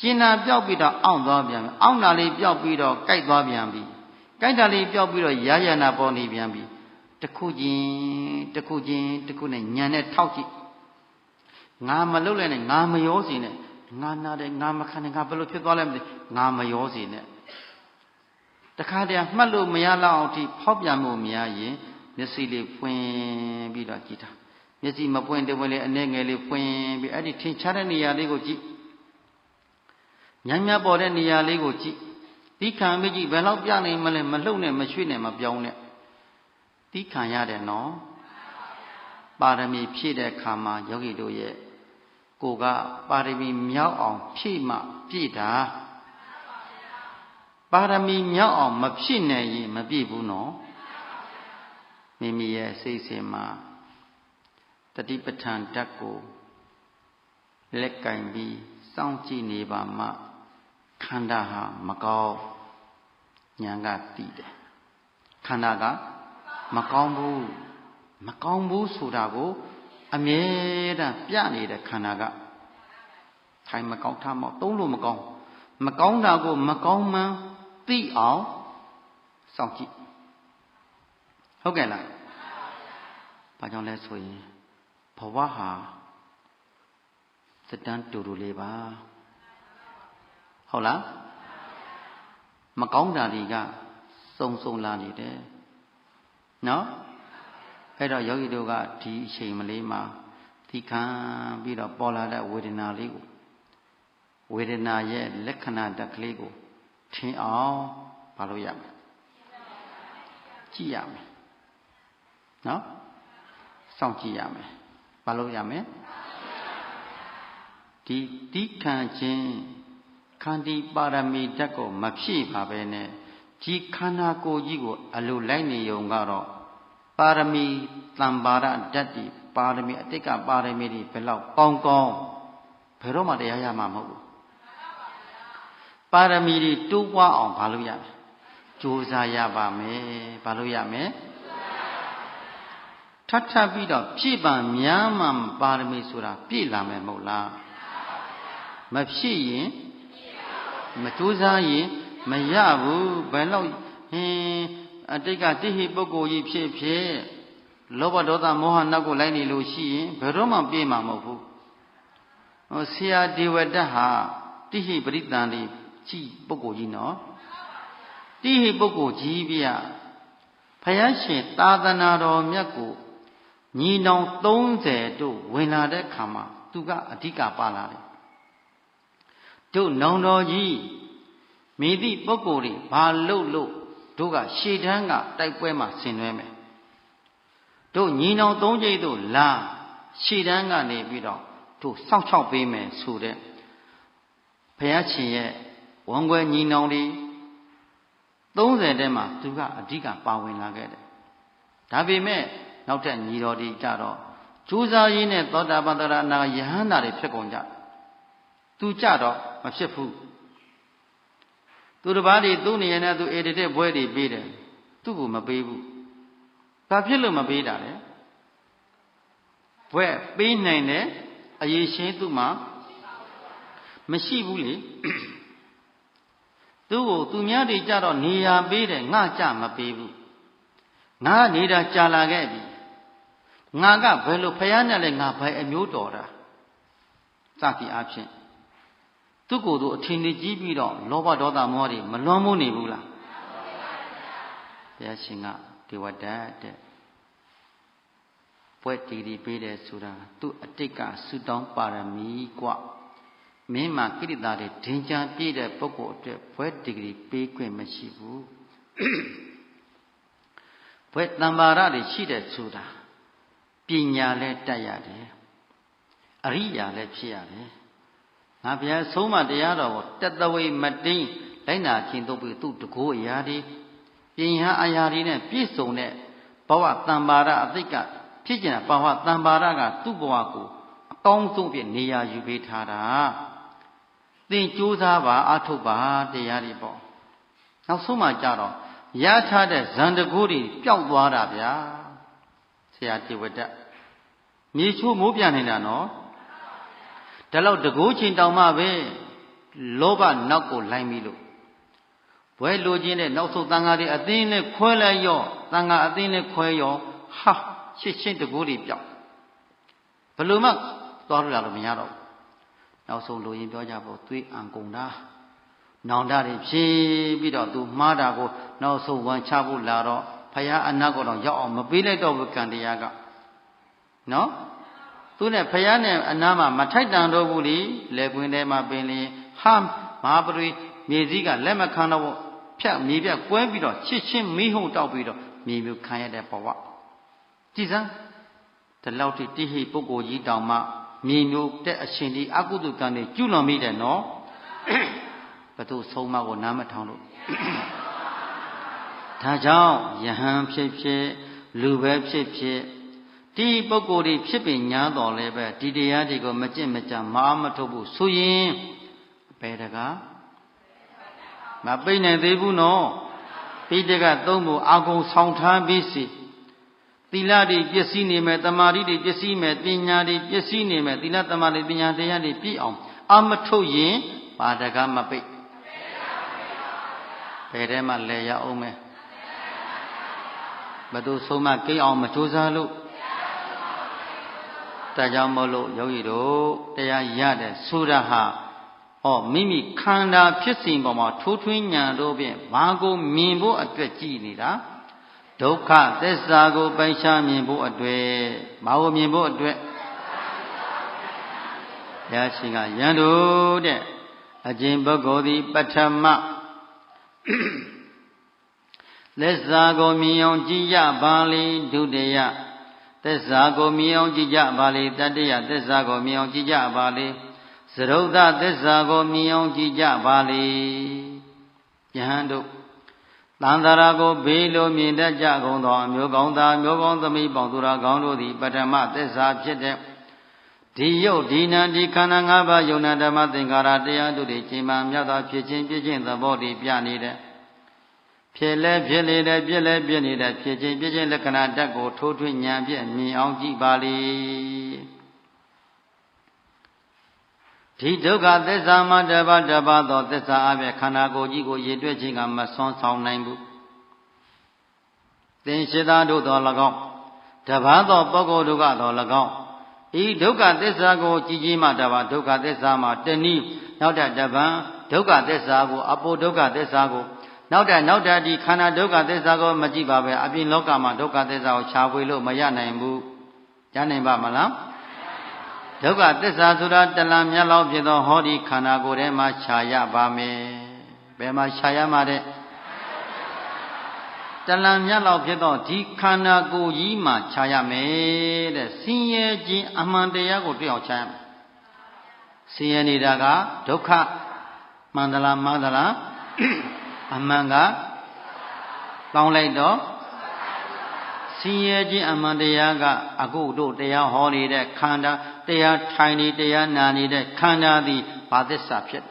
ကျင်တာပြောက်ပြီးတော့အောင့်သွားပြန်ပြီအောင့်တာလေးပြောက်ပြီးတော့ကြိုက်သွားပြန်ပြီကြိုက်တာလေးပြောက်ပြီးတော့ရာရနာပေါ်နေပြန်ပြီတစ်ခုချင်းတစ်ခုချင်းတစ်ခုနဲ့ညံနဲ့ထောက်ကြည့်ငါမလှုပ်လဲနဲ့ငါမရောစီနဲ့ငါနာတယ်ငါမခံနဲ့ငါဘယ်လိုဖြစ်သွားလဲမသိငါမရောစီနဲ့တခါတည်းမှတ်လို့မရလောက်အောင်ထိဖောက်ပြန်မှုမရရင်မျက်စိလေးဖွင့်ပြီးတော့ကြည့်တာမျက်စိမပွင့်တဲ့ဝင်လေအနေငယ်လေးဖွင့်ပြီးအဲ့ဒီထင်ရှားတဲ့နေရာလေးကိုကြည့်ညံ့ညပ်ပေါ်တဲ့နေရာလေးကိုကြည့်ဒီခံမကြည့်ဘယ်လောက်ပြနိုင်မလဲမလှုပ်နဲ့မရွှေ့နဲ့မပြောင်းနဲ့ဒီခံရတယ်နော်ပါရမီဖြည့်တဲ့ခါမှာယောဂီတို့ရဲ့ကိုကပါရမီမြောက်အောင်ဖြည့်မှပြည့်တာပါရမီမြောက်အောင်မဖြည့်နိုင်ရင်မပြည့်ဘူးနော်မိမိရဲ့စိတ်စဉ်မှာတတိပဋ္ဌာန်ဓာတ်ကိုလက်ကင်ပြီးစောင့်ကြည့်နေပါမှခန္ဓာဟာမကောင်းဉာဏ်ကတည်တယ်ခန္ဓာကမကောင်းဘူးဆိုတာကိုအမြဲတမ်းပြနေတဲ့ခန္ဓာကထိုင်မကောင်းထားမောသုံးလို့မကောင်းတာကိုမကောင်းမှန်းသိအောင်စောင့်ကြည့်ဟုတ်ကဲ့လားဘာကြောင့်လဲဆိုရင်ဘဝဟာစတန်းတူတူလေးပါဟုတ်လားမကောင်းတာတွေကစုံလာနေတယ်နော်အဲ့တော့ယောဂီတို့ကဒီအချိန်မလေးမှာဒီခံပြီးတော့ပေါ်လာတဲ့ဝေဒနာလေးကိုဝေဒနာရဲ့လက္ခဏာတက်ကလေးကိုထင်အောင်ဘာလို့ရမလဲကြည့်ရမယ်နော်စောင့်ကြည့်ရမယ်ဘာလို့ရမလဲဒီခံခြင်းခန္တီပါရမီဓာတ်ကိုမဖြည့်ပါပဲနဲ့ဒီခန္ဓာကိုယ်ကြီးကိုအလိုလိုက်နေုံကတော့ပါရမီတံပါရဓာတ်ဒီပါရမီအတိတ်ကပါရမီတွေဘယ်လောက်ကောင်းဘယ်တော့မှတရားရမှာမဟုတ်ဘူးပါရမီတွေတိုးပွားအောင်ဘာလို့ရလဲကြိုးစားရပါမယ်ဘာလို့ရမယ်ထပ်ပြီးတော့ဖြည့်ပံများမှပါရမီဆိုတာပြည့်လာမယ်မဟုတ်လား မဖြစ်ရင်မကြိုးစားရင်မရဘူးဘယ်လောက်အတိတ်ကတိဟိပုဂ္ဂိုလ်ကြီးဖြစ်လောဘဒေါသမောဟနောက်ကိုလိုက်နေလို့ရှိရင်ဘယ်တော့မှပြေးမှာမဟုတ်ဘူးဆရာဒေဝတ္တဟာတိဟိပရိသန္တိကြီးပုဂ္ဂိုလ်ကြီးနော်တိဟိပုဂ္ဂိုလ်ကြီးဗျဘုရားရှင်သာသနာတော်မြတ်ကိုညီနောင်30တို့ဝင်လာတဲ့ခါမှာသူကအဓိကပါလာတယ်တို့နောင်တော်ကြီးမိသည့်ပုဂ္ဂိုလ်တွေဘာလို့တို့ကရှေ့တန်းကတိုက်ပွဲမှာဆင်နွှဲမယ်တို့ညီနောင်3ကြိမ်တို့လာရှေ့တန်းကနေပြီးတော့တို့စောင့်ရှောက်ပေးမယ်ဆိုတဲ့ဘုရားရှင်ရဲ့ဝန်ခွဲညီနောင်တွေ30တဲမှာသူကအဓိကပါဝင်လာခဲ့တယ်ဒါပေမဲ့နောက်ထပ်ညီတော်တွေကြတော့ကြိုးစားရင်းနဲ့သောတာပတ္တရာနာယဟန္တာတွေဖြစ်ကုန်ကြသူကြတော့မဖြစ်ဘူးသူတစ်ပါးတွေသူ့နေရာနဲ့သူအေတဲ့ဘွဲတွေပေးတယ်သူ့ကိုမပေးဘူးဘာဖြစ်လို့မပေးတာလဲဘွဲပေးနိုင်တဲ့အရေးရှင်းသူ့မှာမရှိဘူးလေသူ့ကိုသူများတွေကြတော့နေရာပေးတယ်ငါကြမပေးဘူးငါနေတာကြာလာခဲ့ပြီငါကဘယ်လိုဖယားနဲ့လဲငါဘယ်အမျိုးတော်တာစသည်အဖြစ်သူ့ကိုယ်သူအထင်ကြီးပြီးတော့လောဘဒေါသမောဟတွေမလွန်မိုးနေဘူးလားဘုရားရှင်ကဒေဝတ္တတဲ့ဘွဲ့တီပေးတယ်ဆိုတာသူ့အတိတ်ကသုတောင်းပါရမီกว่าမင်းမှာကိရိတာတွေဒင်ချာပြည့်တဲ့ပုဂ္ဂိုလ်အတွက်ဘွဲ့တီပေးခွင့်မရှိဘူးဘွဲ့တမ္ပါရတွေရှိတဲ့ဆိုတာပညာလည်းတတ်ရတယ်အရိယာလည်းဖြစ်ရတယ်ငါဘုရားဆုံးမတရားတော်ကိုတတဝိမတိန်လိုက်နာခြင်းတို့ပြီးသူ့တကိုးအရာတွေပညာအရာတွေနဲ့ပြည့်စုံတဲ့ဘဝတမ္ပါရအသိကဖြစ်ကျင်တဲ့ဘဝတမ္ပါရကသူ့ဘဝကိုအကောင်းဆုံးဖြစ်နေရာယူပေးထားတာသင်ကြိုးစားပါအထုတ်ပါတရားတွေပေါ့နောက်ဆုံးမှကြတော့ရထားတဲ့ဇန်တကိုးတွေပျောက်သွားတာဗျာဆရာတေဝတ္တမြေချိုးမိုးပြန်နေတာနော်ဒါလောက်တကိုးချင်းတောင်မှပဲလောဘနောက်ကိုလိုက်ပြီလို့ဘွဲလိုခြင်းတဲ့နောက်ဆုံးတန်ဃာတွေအသင်းနဲ့ခွဲလိုက်ရောတန်ဃာအသင်းနဲ့ခွဲရောဟာရှင်းတကိုးတွေပြောက်ဘလို့မှသွားလို့ရလို့မရတော့နောက်ဆုံးလိုရင်ပြောကြဖို့သွေးအံကုန်တာနောင်တတွေဖြည်းပြီးတော့သူမှားတာကိုနောက်ဆုံးဝန်ချဖို့လာတော့ဖယားအနာကိုတော့ရောက်အောင်မပေးလိုက်တော့ဘူးကံတရားကနော်သူနဲ့ဖယားနဲ့အနာမှာမထိုက်တန်တော့ဘူးလေလေကွင်းထဲမှာပင်လျင်ဟာမဟာပရိမြေစည်းကလက်မခံတော့ဖြတ်မြေပြကွဲပြီးတော့ချစ်ချင်းမီးဟုံတောက်ပြီးတော့မြေမျိုးခံရတဲ့ဘဝကြည်စမ်းဒီလောက်ထိတိဟိပုဂ္ဂိုလ်ကြီးတောင်မှမြေမျိုးတဲ့အရှင်ဒီအကုသိုလ်ကံတွေကျွလွန်မိတယ်နော်ဘသူဆုံးမကိုနားမထောင်လို့ဒါကြောင့်ယဟန်ဖြစ်လူပဲဖြစ်ဒီပုဂ္ဂိုလ်တွေဖြစ်ပင်ညာတော်လည်းပဲဒီတရားတွေကိုမကျင့်မကြံမအားမထုတ်ဘူးဆိုရင်ဘယ်တကားမပိတ်နိုင်သေးဘူးနော်ပိဋကသုံးဖို့အာကုံဆောင်ထားပြီးစီသီလတွေပျက်စီးနေမယ်တမာတိတွေပျက်စီးမယ်ပညာတွေပျက်စီးနေမယ်သီလတမာတိပညာတရားတွေပြည့်အောင်အာမထုတ်ရင်ဘာတကားမပိတ်ဘယ်ထဲမှာလဲရအောင်မယ်ဘသူဆုံးမကိအောင်မကြိုးစားလို့ဒါကြောင့်မို့လို့ယောဂီတို့တရားရတဲ့ဆိုတာဟာမိမိခန္ဓာဖြစ်စဉ်ပေါ်မှာထိုးထွင်းညာတို့ဖြင့်ဘာကိုမြင်ဖို့အတွက်ကြည်နေတာဒုက္ခသစ္စာကိုပိုင်ရှားမြင်ဖို့အတွက်ဘာကိုမြင်ဖို့အတွက်ဘုရားရှင်ကယန္တုတဲ့အကျင့်ပုဂ္ဂိုလ်သည်ပထမသစ္စာကိုမြင်အောင်ကြည်ရပါလေဒုတိယသစ္စာကိုမြင်အောင်ကြည်ကြပါလေတတိယသစ္စာကိုမြင်အောင်ကြည်ကြပါလေသရုပ်သသစ္စာကိုမြင်အောင်ကြည်ကြပါလေယဟန်တို့သံဃာကိုဘေးလိုမြင်တတ်ကြကုန်သောအမျိုးကောင်းသားမျိုးကောင်းသမီးပေါင်းသူတော်ကောင်းတို့သည်ပထမသစ္စာဖြစ်တဲ့ဒီယုတ်ဒီနာဒီခန္ဓာ၅ပါးယုံနာဓမ္မသင်္ကာရတရားတို့တွေချိန်မှမြောက်သောဖြစ်ခြင်းပြည့်ခြင်းသဘောတည်ပြနေတဲ့ဖြစ်လဲဖြစ်လေတဲ့ပြည့်လဲပြည့်နေတဲ့ဖြစ်ခြင်းပြည့်ခြင်းလက္ခဏာဓာတ်ကိုထိုးထွင်းဉာဏ်ဖြင့်မြင်အောင်ကြည့်ပါလေ ဒီဒုက္ခသစ္စာမှာတပါးတပါးသောသစ္စာအပြင်ခန္ဓာကိုယ်ကြီးကိုရည်တွက်ခြင်းကမဆွမ်းဆောင်နိုင်ဘူးသင်ရှိသားတို့သော၎င်းတပါးသောပုဂ္ဂိုလ်တို့ကသော၎င်းဤဒုက္ခသစ္စာကိုကြည်ကြီးမှတပါးဒုက္ခသစ္စာမှာတနည်းနောက်တပံဒုက္ခသစ္စာကိုအပိုဒုက္ခသစ္စာကိုနောက်တဒီခန္ဓာဒုက္ခသစ္စာကိုမကြည့်ပါပဲအပြင်လောကမှာဒုက္ခသစ္စာကိုရှားဖွေလို့မရနိုင်ဘူးကြားနိုင်ပါမလားဒုက္ခသစ္စာဆိုတာတလံမြတ်လောက်ဖြစ်သောဟောဒီခန္ဓာကိုယ်ထဲမှာခြာရပါမယ်ဘယ်မှာခြာရမှာတဲ့တလံမြတ်လောက်ဖြစ်သောဒီခန္ဓာကိုယ်ကြီးမှာခြာရမယ်တဲ့ဆင်းရဲခြင်းအမှန်တရားကိုတွေ့အောင်ခြာရမယ်ဆင်းရဲနေတာကဒုက္ခမှန်သလားမှားသလားအမှန်ကပေါင်းလိုက်တော့ဆင်းရဲခြင်းအမှန်တရားကအခုတို့တရားဟောနေတဲ့ခန္ဓာတရားထိုင်နေတရားနာနေတဲ့ခန္ဓာသည်ဘာသစ္စာဖြစ်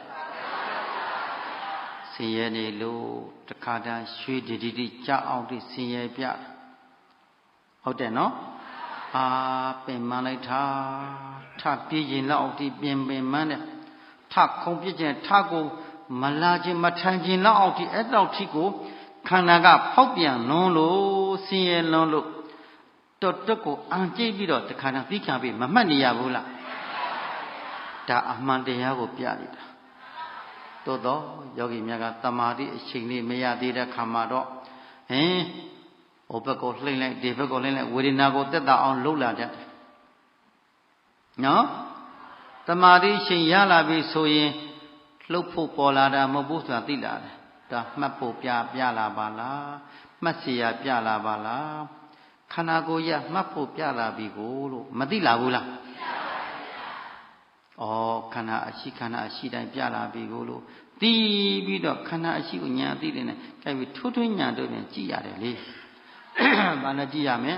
ဆင်းရဲနေလို့တခါတည်းရွှေတိကြအောင်ဒီဆင်းရဲပြဟုတ်တယ်နော်ပင်မလိုက်တာထပြေးရင်လောက်ဒီပင်မန်းတဲ့ထခုံပြည့်ခြင်းထကိုမလာခြင်းမထိုင်ခြင်းလောက်ဒီအဲ့လောက်ထိကိုခန္ဓာကဖောက်ပြန်လွန်းလို့ဆင်းရဲလွန်းလို့တော်ကိုအံကြည့်ပြီးတော့တခါတည်းသိခံပြီးမမှတ်နေရဘူးလားဒါအမှန်တရားကိုပြနေတာသို့တော့ယောဂီများကတမာတိအချိန်လေးမရသေးတဲ့ခါမှာတော့ဟိုဘက်ကိုလှိမ့်လိုက်ဒီဘက်ကိုလှိမ့်လိုက်ဝေဒနာကိုတက်တာအောင်လှုပ်လာတတ်တယ်နော်တမာတိအချိန်ရလာပြီဆိုရင်လှုပ်ဖို့ပေါ်လာတာမဟုတ်ဘူးဆိုတာသိလာတယ်ဒါမှတ်ဖို့ပြလာပါလားမှတ်เสียပြလာပါလားခန္ဓာကိုယ်ရမှတ်ဖို့ပြလာပြီကိုလို့မသိလာဘူးလားခန္ဓာအရှိတိုင်းပြလာပြီကိုလို့သိပြီးတော့ခန္ဓာအရှိကိုညာသိတယ်နဲ့ကြိုက်ပြီးထွန်းညာတို့နဲ့ကြည့်ရတယ်လေဘာနဲ့ကြည့်ရမလဲ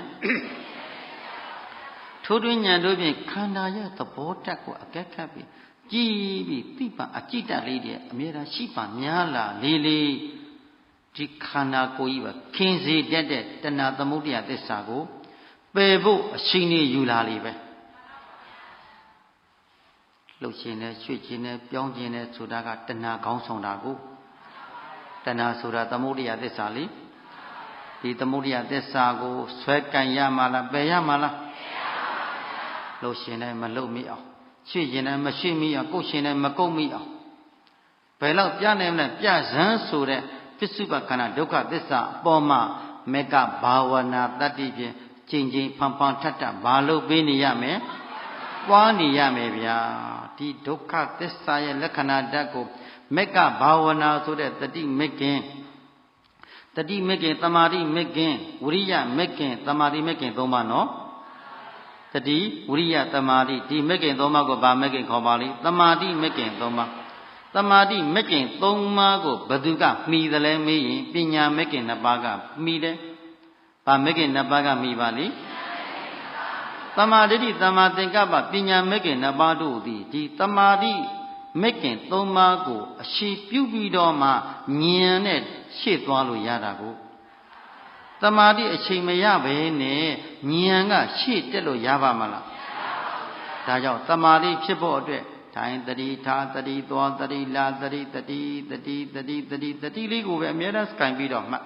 ထွန်းညာတို့ဖြင့်ခန္ဓာရဲ့သဘောတက်ကိုအကဲခတ်ပြီးကြည်ပြီးသိပါအကြည့်တတ်လေးတွေအမြဲတမ်းရှိပါများလာလေးဒီခန္ဓာကိုယ်ကြီးပါခင်းစေတတ်တဲ့တဏှာသမုဒယသစ္စာကိုပယ်ဖို့အချိန်ကြီးယူလာလိမ့်ပဲလှုပ်ခြင်းနဲ့ရွှေ့ခြင်းနဲ့ပြောင်းခြင်းနဲ့ဆိုတာကတဏှာကောင်းဆောင်တာကိုတဏှာဆိုတာသမုဒယသစ္စာလေဒီသမုဒယသစ္စာကိုဆွဲကန်ရမှာလားပယ်ရမှာလားလှုပ်ခြင်းနဲ့မလှုပ်မိအောင်ရွှေ့ခြင်းနဲ့မရွှေ့မိအောင်ကုတ်ခြင်းနဲ့မကုတ်မိအောင်ဘယ်တော့ပြနိုင်မလဲပြဇန်းဆိုတဲ့ပစ္စုပခန္ဓာဒုက္ခသစ္စာအပေါ်မှာမေကဘာဝနာတတ္တိဖြင့်ကျင့်ချင်းဖန်ဖန်ထထဘာလို့ပေးနေရမယ်ပွားနေရမယ်ဗျာဒီဒုက္ခသစ္စာရဲ့လက္ခဏာဓာတ်ကိုမေကဘာဝနာဆိုတဲ့တတိမေခင်တတိမေခင်တမာတိမေခင်ဝိရိယမေခင်တမာတိမေခင်သုံးပါနော်တတိဝိရိယတမာတိဒီမေခင်သုံးပါကိုဗာမေခင်ခေါ်ပါလိတမာတိမေခင်သုံးပါတမာတိမေခင်သုံးပါကိုဘသူကမှီတယ်လဲမေးရင်ပညာမေခင်နှစ်ပါးကမှီတယ်ဗာမေခင်နှစ်ပါးကမှီပါလိတမာတိတမာသင်္ကပ္ပပညာမေခင်နှစ်ပါးတို့သည်ဒီတမာတိမေခင်သုံးပါးကိုအရှိပြုပြီးတော့မှဉာဏ်နဲ့ရှေ့သွားလို့ရတာကိုတမာတိအချိန်မရဘဲနဲ့ဉာဏ်ကရှေ့တက်လို့ရပါမလားဒါကြောင့်တမာတိဖြစ်ဖို့အတွက်ထိုင်တတိထားတတိသွားတတိလာတတိလေးကိုပဲအမြဲတမ်းစကန်ပြီးတော့မှတ်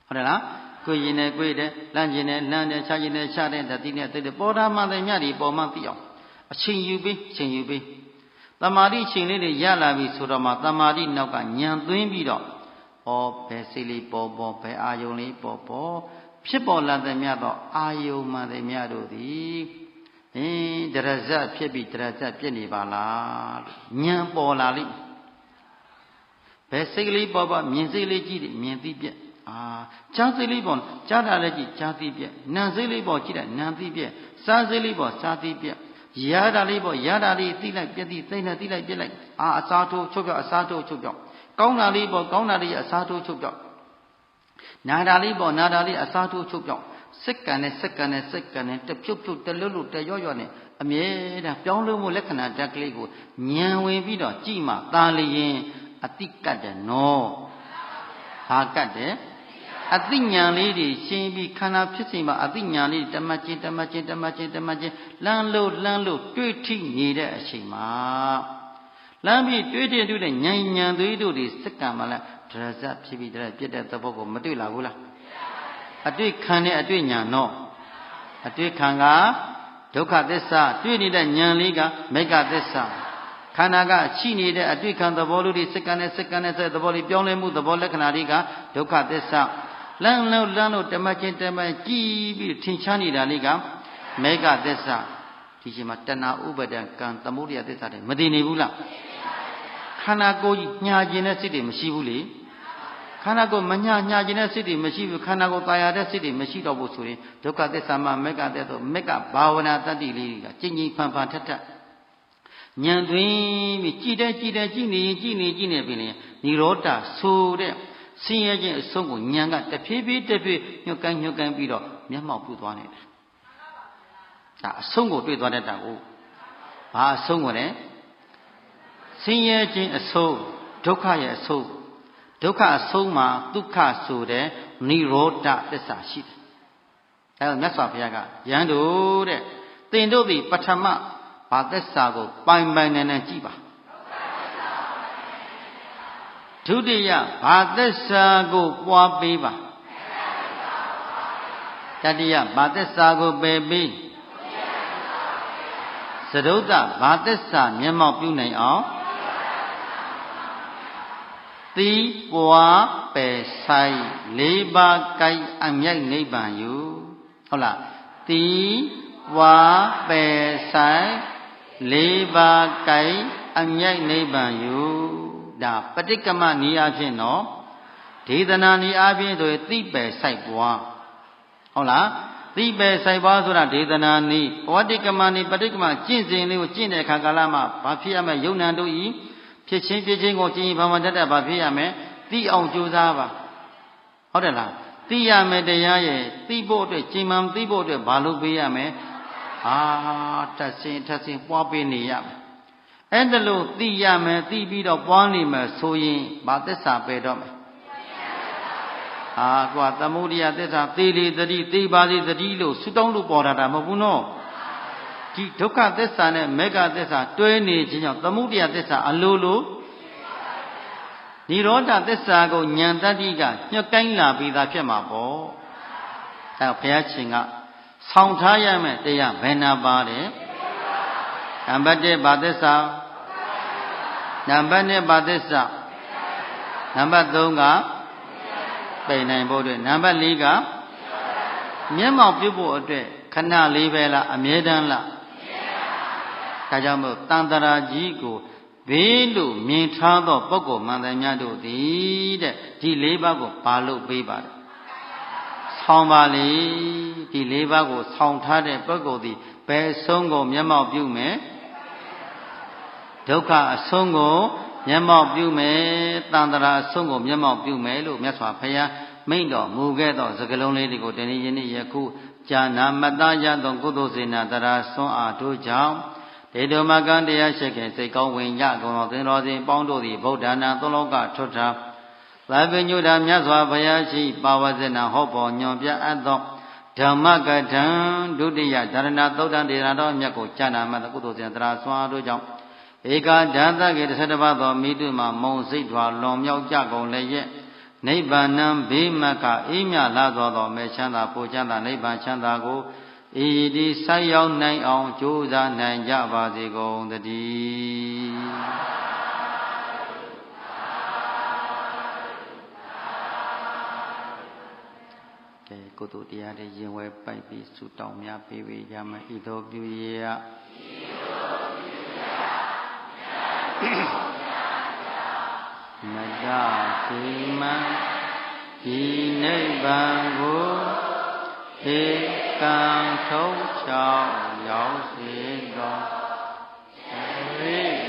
ဟုတ်တယ်လားကိုယ်ရင်နဲ့ကိုယ်တယ်လမ်းရင်နဲ့လမ်းတယ်ခြားရင်နဲ့ခြားတယ်တတိနဲ့သိတယ်ပေါ်တာမှန်တယ်မြတ်ဒီပေါ်မှသိအောင်အချိန်ယူပြီးတမာတိအချိန်လေးတွေရလာပြီဆိုတော့မှတမာတိနောက်ကညံသွင်းပြီးတော့ဘယ်စိတ်လေးပေါ်ဘယ်အာယုံလေးပေါ်ဖြစ်ပေါ်လာတဲ့မြတ်တော့အာယုံမှန်တယ်မြတ်တို့သည်တရဇတ်ဖြစ်ပြီးတရဇတ်ပြည့်နေပါလားညံပေါ်လာလိမ့်ဘယ်စိတ်ကလေးပေါ်မြင်စိတ်လေးကြည့်တယ်မြင်သိပြက်ကြားစိတ်လေးပေါ်ကြားတာလည်းကြည့်ကြားသိပြက်နာစိတ်လေးပေါ်ကြည့်တယ်နာသိပြက်စားစိတ်လေးပေါ်စားသိပြက်ရတာလေးပေါ်ရတာလေးသိလိုက်ပြက်သိသိလိုက်သိလိုက်ပြက်လိုက်အစားထိုးချုပ်ပြောက်အစားထိုးချုပ်ပြောက်ကောင်းတာလေးပေါ်ကောင်းတာလေးအစားထိုးချုပ်ပြောက်နာတာလေးပေါ်နာတာလေးအစားထိုးချုပ်ပြောက်စက္ကန့်နဲ့တဖြုတ်တလွတ်တရော့နဲ့အမြဲတမ်းပြောင်းလဲမှုလက္ခဏာဓာတ်ကလေးကိုဉာဏ်ဝင်ပြီးတော့ကြည့်မှသာလျင်အတိကတ်တယ်နော်ဘာကတ်တယ် အသိဉာဏ်လေးတွေရှင်းပြီးခန္ဓာဖြစ်စဉ်မှာအသိဉာဏ်လေးတမချင်းလမ်းလို့တွေ့ထိနေတဲ့အချိန်မှာလမ်းပြီးတွေ့တဲ့ဉာဏ်သွေးတို့တွေစက္ကန့်မှလည်းဒရဇတ်ဖြစ်ပြီးတဲ့ပြည့်တဲ့သဘောကိုမတွေ့လာဘူးလားအတွေ့ခံတဲ့အတွေ့ဉာဏ်တော့အတွေ့ခံကဒုက္ခသစ္စာတွေ့နေတဲ့ဉာဏ်လေးကမေဃသစ္စာခန္ဓာကရှိနေတဲ့အတွေ့ခံသဘောလို့ဒီစက္ကန့်နဲ့သဘောလေးပြောင်းလဲမှုသဘောလက္ခဏာတွေကဒုက္ခသစ္စာလမ်းလို့တမချင်းကြည်ပြီးထင်ရှားနေတာလေးကမေဃသစ္စာဒီချိန်မှာတဏှာဥပါဒံကံသမုဒယသစ္စာတွေမသိနေဘူးလားခန္ဓာကိုယ်ကြီးညာကျင်တဲ့စိတ်တွေမရှိဘူးလေခန္ဓာကိုယ်မညာကျင်တဲ့စိတ်တွေမရှိဘူးခန္ဓာကိုယ်ตายရတဲ့စိတ်တွေမရှိတော့ဘူးဆိုရင်ဒုက္ခသစ္စာမှာမေဃသစ္စာမေဃဘာဝနာတတ္တိလေးတွေကကျင်ဖန်ထထဉာဏ်သွင်းပြီးကြည်နေပြီလေនិရောဓဆိုတဲ့ဆင်းရဲခြင်းအဆုံးကိုဉာဏ်ကတဖြည်းဖြည်းညှို့ကိုင်းပြီးတော့မျက်မှောက်ပြုသွားနေတယ်ဒါအဆုံးကိုတွေ့သွားတတ်တာကိုဘာအဆုံးကိုလဲဆင်းရဲခြင်းအဆုံးဒုက္ခရဲ့အဆုံးဒုက္ခအဆုံးမှာဒုက္ခဆိုတဲ့និရောဓသစ္စာရှိတယ်အဲဒါမြတ်စွာဘုရားကယဟန်တို့တဲ့သင်တို့သည်ပထမဘာသစ္စာကိုပိုင်နိုင်ကြည့်ပါဒုတိယဘာသစ္စာကိုပွားပေးပါတတိယဘာသစ္စာကိုပယ်ပေးစတုတ္တဘာသစ္စာမျက်မှောက်ပြုနိုင်အောင်သီးပွားပယ်ဆိုင်၄ပါးကိုက်အမြိုက်နိဗ္ဗာန်ယူဟုတ်လားသီးပွားပယ်ဆိုင်၄ပါးကိုက်အမြိုက်နိဗ္ဗာန်ယူဒါပဋိက္ခမနည်းအားဖြင့်တော့ဒေသနာနည်းအားဖြင့်ဆိုရင်သိပယ်ဆိုင်ပွားဟုတ်လားသိပယ်ဆိုင်ပွားဆိုတာဒေသနာနည်းပဋိက္ခမနည်းပဋိက္ခမကျင့်စဉ်လေးကိုကျင့်တဲ့အခါကာလမှာဘာဖြစ်ရမလဲယုံနံတို့ဤဖြစ်ချင်းကိုကျင့်ဘာမှတတ်ဘာဖြစ်ရမလဲသိအောင်ကြိုးစားပါဟုတ်တယ်လားသိရမယ်တရားရဲ့သိဖို့အတွက်ကျင့်မှန်သိဖို့အတွက်ဘာလုပ်ပေးရမလဲထပ်ဆင်ပွားပေးနေရမယ်အဲ့ဒါလို့သိရမယ်သိပြီးတော့ပွားနေမယ်ဆိုရင်ဘာသစ္စာပယ်တော့မယ်ကွာသမုဒိယသစ္စာသေလေတတိသေပါစေတတိလို့ဆုတောင်းလို့ပေါ်တာမဟုတ်ဘူးနော်ဒီဒုက္ခသစ္စာနဲ့မေဃသစ္စာတွဲနေခြင်းကြောင့်သမုဒိယသစ္စာအလိုလိုនិရောဓသစ္စာကိုဉာဏ်တတ္တိကညှို့ကိုင်းလာပြီးသားဖြစ်မှာပေါ့အဲဘုရားရှင်ကဆောင်းထားရမယ်တရားဘယ်နှပါတဲ့နံပါတ်1ဘာသစ္စာနံပါတ်2ဘာသစ္စာနံပါတ်3ကပိန်နိုင်ဖို့အတွက်နံပါတ်4ကမျက်မှောက်ပြုဖို့အတွက်ခဏလေးပဲလားအမြဲတမ်းလားဒါကြောင့်မို့တန်တရာကြီးကိုဘေးလို့မြင်ထားသောပုဂ္ဂိုလ်မှန်တယ်များတို့သည်တဲ့ဒီ၄ပါးကိုဘာလို့ပေးပါလဲဆောင်းပါလေဒီ၄ပါးကိုဆောင်းထားတဲ့ပုဂ္ဂိုလ်သည်ဘယ်ဆုံးကိုမျက်မှောက်ပြုမယ်ဒုက္ခအဆုံးကိုမျက်မှောက်ပြုမယ်တန်တရာအဆုံးကိုမျက်မှောက်ပြုမယ်လို့မြတ်စွာဘုရားမိန့်တော်မူခဲ့သောစကားလုံးလေးတွေကိုတနည်းယနေ့ယခုကြာနာမတ္တရသောကုသိုလ်စေနာတရာဆွမ်းအားတို့ကြောင့်ဒေတုမကံတရားရှိခင်စိတ်ကောင်းဝင်ကြကုန်သောသင်္တော်စဉ်ပေါင်းတို့သည်ဗုဒ္ဓနာသုံးလောကထွတ်ထားသာပညုတာမြတ်စွာဘုရားရှိပါဝဇ္ဇနာဟောပေါ်ညွန်ပြအပ်သောဓမ္မကထံဒုတိယဓရဏသုတ်တံဒေနာတော်မြတ်ကိုကြာနာမတ္တကုသိုလ်စေနာတရာဆွမ်းအားတို့ကြောင့်ဧကဓာတကေ17ပါးသောမိတုမှမုံစိတ်ထွာလွန်မြောက်ကြကုန်လည်းရဲ့နိဗ္ဗာန်ံဘေးမကအေးမြလာသောမေချမ်းသာပူချမ်းသာနိဗ္ဗာန်ချမ်းသာကိုဤဒီဆိုက်ရောက်နိုင်အောင်ကြိုးစားနိုင်ကြပါစေကုန်သတည်းကဲကုသိုလ်တရားတွေရင်ဝဲပိုက်ပြီးဆုတောင်းများပေးဝေရမယ်ဤသို့ပြုရမတ္တစီမံဒီနိဗ္ဗာန်ကိုဧကံထုံးချောင်းရောက်စေသောဝိ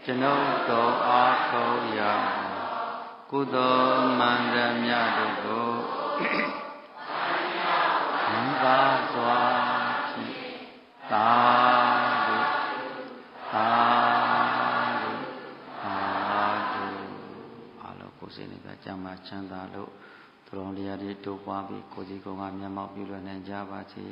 ကျွန်ုပ်တော်အားထုတ်ရာကုသိုလ်မှန်သမျှတို့ကိုမင်္ဂလာစွာဖြင့်သာဓုသာဓုသာဓုအားလုံးကိုယ်စိတ်နဲ့ကြံမှာချမ်းသာလို့သူတော်တရားတွေတိုးပွားပြီးကိုယ်စီကိုယ်ကမျက်မှောက်ပြုလွယ်နိုင်ကြပါစေ